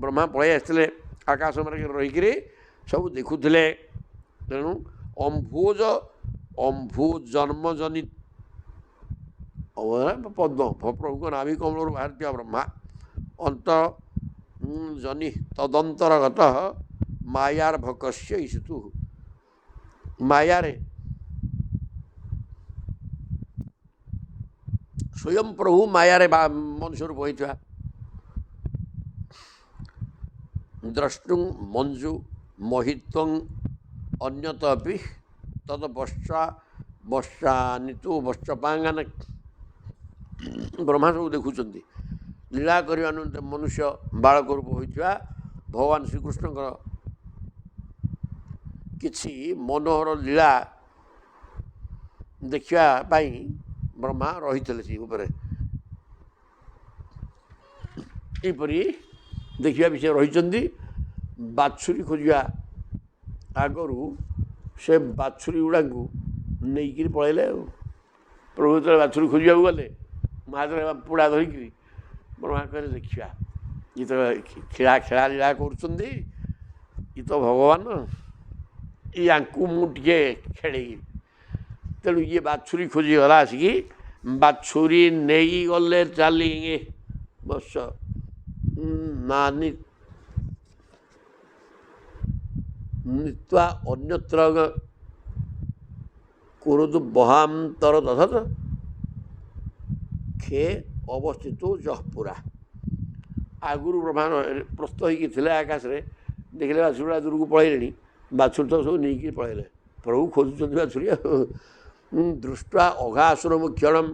ବ୍ରହ୍ମା ପଳାଇ ଆସିଥିଲେ ଆକାଶ ମାର୍ଗରେ ରହିକିରି ସବୁ ଦେଖୁଥିଲେ। ତେଣୁ ଅମ୍ଭୁ ଜନ୍ମଜନି ପଦ୍ମ ପ୍ରଭୁଙ୍କ ନାଭି କମଳରୁ ବାହାରିଥିବା ବ୍ରହ୍ମା ଜନି ତଦନ୍ତରଗତ ମାୟାର୍ଭକସ୍ୟ ଇଷିତୁ ମାୟାରେ ସ୍ୱୟଂ ପ୍ରଭୁ ମାୟାରେ ମନୁଷ୍ୟ ରୂପ ହୋଇଥିବା ଦ୍ରଷ୍ଟୁଂ ମଞ୍ଜୁ ମୋହିତ୍ୱଂ ଅନ୍ୟତପି ତଦ ବର୍ଷାନିତୁ ବର୍ଷପାଙ୍ଗାନ ବ୍ରହ୍ମା ସବୁ ଦେଖୁଛନ୍ତି। ଲୀଳା କରିବା ନିମନ୍ତେ ମନୁଷ୍ୟ ବାଳକ ରୂପ ହୋଇଥିବା ଭଗବାନ ଶ୍ରୀକୃଷ୍ଣଙ୍କର କିଛି ମନୋହର ଲୀଳା ଦେଖିବା ପାଇଁ ବ୍ରହ୍ମା ରହିଥିଲେ ସେ ଉପରେ। ଏହିପରି ଦେଖିବା ବିଷୟ ରହିଛନ୍ତି। ବାଛୁରୀ ଖୋଜିବା ଆଗରୁ ସେ ବାଛୁରୀ ଗୁଡ଼ାକୁ ନେଇକିରି ପଳେଇଲେ। ଆଉ ପ୍ରଭୁ ଯେତେବେଳେ ବାଛୁରୀ ଖୋଜିବାକୁ ଗଲେ ମହାଦେବ ପୋଡ଼ା ଧରିକିରି ବ୍ରହ୍ମା କହିଲେ ଦେଖିବା ଯେତେବେଳେ ଖେଳା ଲୀଳା କରୁଛନ୍ତି ଇଏ ତ ଭଗବାନ, ୟାଙ୍କୁ ମୁଁ ଟିକେ ଖେଳେଇ। ତେଣୁ ଇଏ ବାଛୁରୀ ଖୋଜିଗଲା ଆସିକି ବାଛୁରୀ ନେଇଗଲେ ଚାଲି ବର୍ଷ ନାନି ନିତ୍ୱା ଅନ୍ୟତ୍ର କୁରୁଦ୍ ବହାନ୍ତରଦଧତ୍ ଖେ ଅବସ୍ଥିତ ଜହପୁରା। ଆଗରୁ ବ୍ରହ୍ମା ପ୍ରସ୍ତୁତ ହେଇକି ଥିଲେ ଆକାଶରେ, ଦେଖିଲେ ବାଛୁରୀଗୁଡ଼ା ଦୂରକୁ ପଳେଇଲେଣି, ବାଛୁରୀ ତ ସବୁ ନେଇକି ପଳେଇଲେ। ପ୍ରଭୁ ଖୋଜୁଛନ୍ତି ବାଛୁରୀ। ଦୃଷ୍ଟ୍ୱା ଅଘାସୁର ମୁକ୍ଷଣମ୍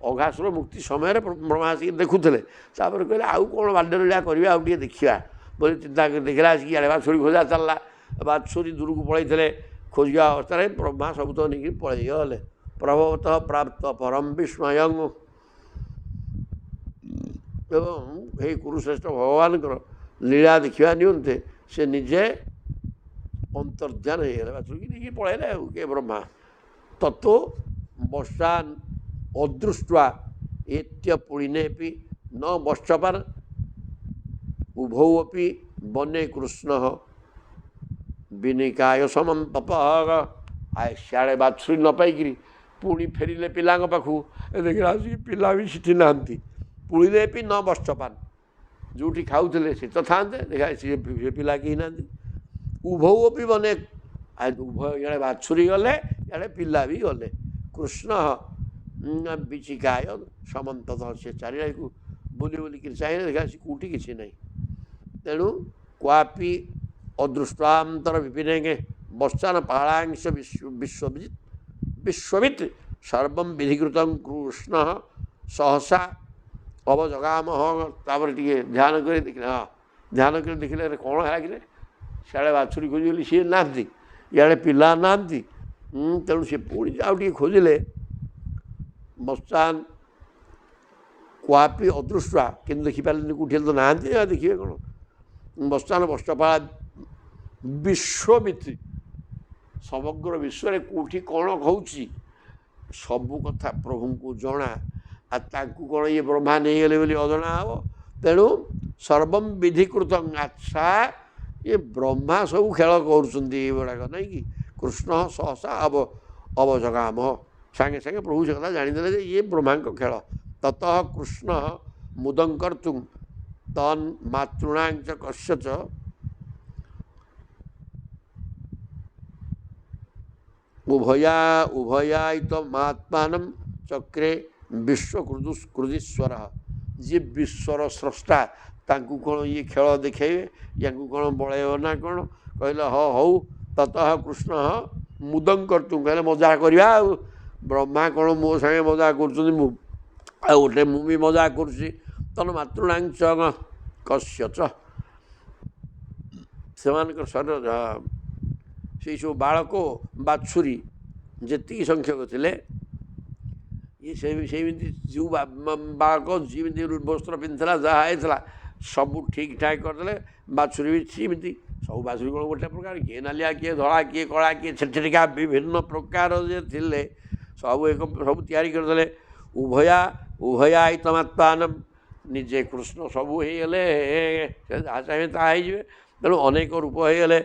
ଅଘାସୁର ମୁକ୍ତି ସମୟରେ ବ୍ରହ୍ମା ଆସିକି ଦେଖୁଥିଲେ। ତାପରେ କହିଲେ ଆଉ କ'ଣ ବାଲ୍ୟଲୀଳା କରିବା, ଆଉ ଟିକେ ଦେଖିବା ବୋଲି ଚିନ୍ତା କରି ଦେଖିଲା ଆସିକି ଆଡ଼େ ବାଛୁରୀ ଖୋଜା ଚାଲିଲା। ବାଛୁରୀ ଦୂରକୁ ପଳେଇଥିଲେ, ଖୋଜିବା ଅବସ୍ଥାରେ ବ୍ରହ୍ମା ସବୁ ତ ନେଇକି ପଳେଇଗଲେ। ପ୍ରଭବତଃ ପ୍ରାପ୍ତ ପରମ ବିସ୍ମୟଂ। ଏବଂ ଏହି କୁରୁଶ୍ରେଷ୍ଠ ଭଗବାନଙ୍କର ଲୀଳା ଦେଖିବା ନିମନ୍ତେ ସେ ନିଜେ ଅନ୍ତର୍ଧ୍ୟାନ ହେଇଗଲେ, ବାଛୁରୀକି ନେଇକି ପଳେଇଲେ। ଆଉ କିଏ ବ୍ରହ୍ମା ତତ୍ତ୍ୱ ବର୍ଷା ଅଦୃଷ୍ଟ୍ୱା ଏତ୍ୟ ପୁଳିନେପି ନ ବର୍ଷପାନ ଉଭୌ ଅପି ବନେ କୃଷ୍ଣ ବିନିକାୟ ସମନ୍ତପ। ସିଆଡ଼େ ବାଛୁରୀ ନ ପାଇକିରି ପୁଣି ଫେରିଲେ ପିଲାଙ୍କ ପାଖକୁ, ଦେଖିଲା ଆସିକି ପିଲା ବି ସେଠି ନାହାନ୍ତି। ପୁଳିରେ ବି ନ ବର୍ଷପାନ, ଯେଉଁଠି ଖାଉଥିଲେ ସେ ତ ଥାନ୍ତେ, ଦେଖା ସେ ପିଲା କେହି ନାହାନ୍ତି। ଉଭୌ ବି ବନେ, ଉଭୟ ଇଆଡ଼େ ବାଛୁରୀ ଗଲେ, ଇଆଡ଼େ ପିଲା ବି ଗଲେ। କୃଷ୍ଣ ବିଚିକାୟ ସମନ୍ତତ, ସେ ଚାରିଆଡ଼କୁ ବୁଲି ବୁଲିକିରି ଚାହିଁଲେ, ଦେଖା ସେ କେଉଁଠି କିଛି ନାହିଁ। ତେଣୁ କ୍ୱାପି ଅଦୃଷ୍ଟାନ୍ତର ବିପିନେ ବର୍ଷାନ ପାଳାଂଶ ବିଶ୍ୱବିତ୍ ସର୍ବଂ ବିଧିକୃତଂ କୃଷ୍ଣ ସହସା ଅବଜଗାମ। ତାପରେ ଟିକେ ଧ୍ୟାନ କରି ଦେଖିଲେ, ହଁ ଧ୍ୟାନ କରି ଦେଖିଲେ କ'ଣ ହେଲା କିରେ, ସିଆଡ଼େ ବାଛୁରୀ ଖୋଜିଗଲି, ସିଏ ନାହାନ୍ତି, ଇଆଡ଼େ ପିଲା ନାହାନ୍ତି। ତେଣୁ ସେ ପୁଣି ଆଉ ଟିକେ ଖୋଜିଲେ। ବର୍ଷାନ କ୍ୱାପି ଅଦୃଷ୍ଟା, କିନ୍ତୁ ଦେଖିପାରିଲେନି, କେଉଁଠି ତ ନାହାନ୍ତି, ଦେଖିବେ କ'ଣ। ବର୍ଷାନ ବର୍ଷପାଳ ବିଶ୍ୱବିତ୍, ସମଗ୍ର ବିଶ୍ୱରେ କେଉଁଠି କ'ଣ ହେଉଛି ସବୁ କଥା ପ୍ରଭୁଙ୍କୁ ଜଣା। ଆଉ ତାଙ୍କୁ କ'ଣ ଇଏ ବ୍ରହ୍ମା ନେଇଗଲେ ବୋଲି ଅଜଣା ହେବ। ତେଣୁ ସର୍ବମ୍ ବିଧିକୃତ। ଆଚ୍ଛା ये ब्रह्मा सब खेल कर नहीं कि कृष्ण सहसा अवजगाम सागे सागे प्रभु से कथा जानीदे ये ब्रह्मा खेल। ततः कृष्ण मुदं कर्तुं तन् मातृणां च कस्यच उभयायितमात्मानं चक्रे विश्वकृदीश्वर। जी विश्वर स्रष्टा तांकु कौन ये खेल देखेबे या कौन बड़ेब ना कौन कहले हाँ हौ। ततः कृष्ण मुदं कर्तुं कहले मजा करवा। ब्रह्मा कौन मो संगे मजा कर गोटे मु भी मजा करुँची तन मातृणांच कस्यच से शरीर से सब बालक बाछुरी जी संख्यक थे ये सेमती जो बालक जमी वस्त्र पिंधला जहाँ होता सब ठीक ठाक करदे। बाछुरी भी सेमती सब बाछुरी कौन गोटे प्रकार किए नालिया किए धला किए कला किए छेटिका विभिन्न प्रकार जे थे सब एक सब तैयारी करदे। उभयायितमात्मान निजे कृष्ण सबू होगले जहाँ चाहिए ताजे तेणु अनेक रूप होगले।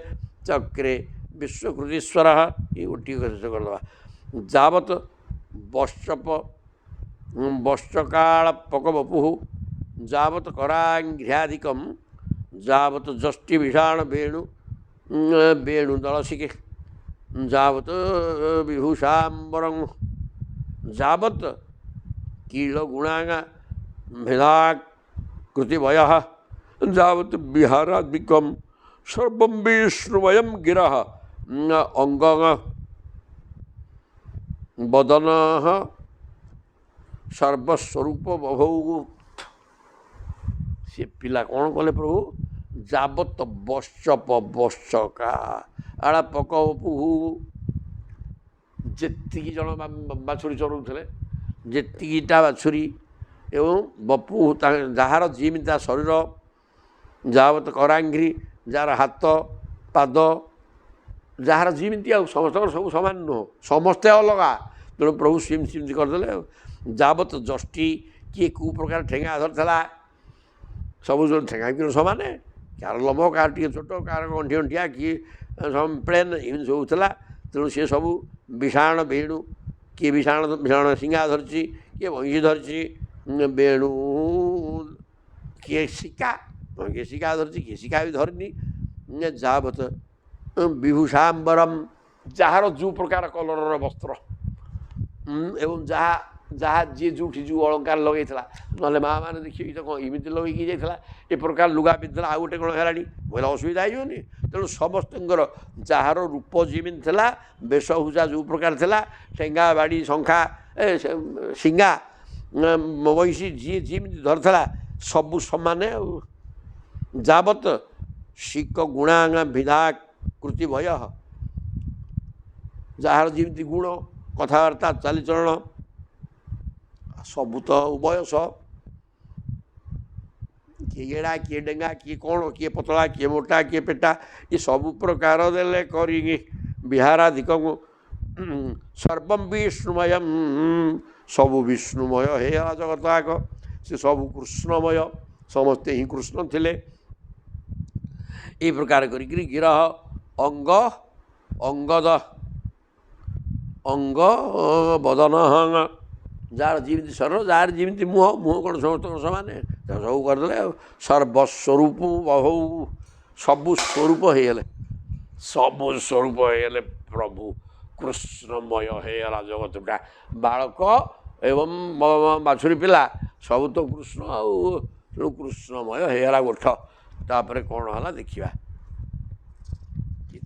चक्रे विश्वकृतीश्वर ये गोटे करदे। जावत वश्चकाल पकवपु जावत कराघ्र्यादिकम जावत जष्टि विषाण वेणुदलसिके जावत विभूषाम्बरं जावत कील गुणांगा भेदाकृतिभय जावत विहारादिकम सर्वं विष्णुमयं गिरः अंग बदन सर्वस्वरूप बभौ। से पिला कौन कले प्रभु जावत वश्चका आड़ा पकवपु जी जन बाछुरी चलुले जीटा बाछुरी एवं बपु जार जीमिता शरीर जावत करांघ्री जार हाथ पाद जार जीमिति समस्त सब सामान नुह समस्ते अलगा तेणु प्रभु सेमती करदे। जावत जष्टि किए कौ प्रकार ठेंगा धरला सब जो ठेंगा कि सामान कार लंब कार टे छोट कार गंठी गंठिया किए प्लेन एम सब होता तेणु सी सब विषाण वेणु किए विषाण सिंगा धरची किए भंगी धरची वेणु किए शिका किए शिका धरची किए शिका भी धरनी। जावत विभूषाम्बरम जार जो प्रकार कलर वस्त्र एवं जहाँ जी जो जो अलंकार लगे ना माँ मैंने देखिए तो कौन इमती लगे जाता ए प्रकार लुगा पिंधला आ गए कौन है बोले असुविधा होनी। तेणु समस्त जार रूप जमी था वेशभूषा जो प्रकार था ठेंगा बाड़ी शंखा सिंगा वैसी जी जमी धरला सबू समान। जावत शिक गुणांगा विधा कृति भय जार जमी गुण कथबार्ता चालीचरण सबू तो बयस किए गेड़ा किए डेंगा किए कौन किए पतला किए मोटा किए पेटा ये सबू प्रकार देले करी विहाराधिक सर्वं विष्णुमय सबू विष्णुमय हे जगत आग से सबू कृष्णमय समस्ते ही कृष्ण थिले। ये प्रकार करी गिरह अंग अंगद अंग बदन जार जमी शरीर जार जमी मुह मुह कौन समस्त सामान सब करदे। सर्वस्वरूप बहु सबू स्वरूप होगले सबू स्वरूप होगले प्रभु कृष्णमय होगा जगतटा बालक एवं बाछुरी पिला सब तो कृष्ण आउ कृष्णमय होगा गोठ तापर कौन है देखा कि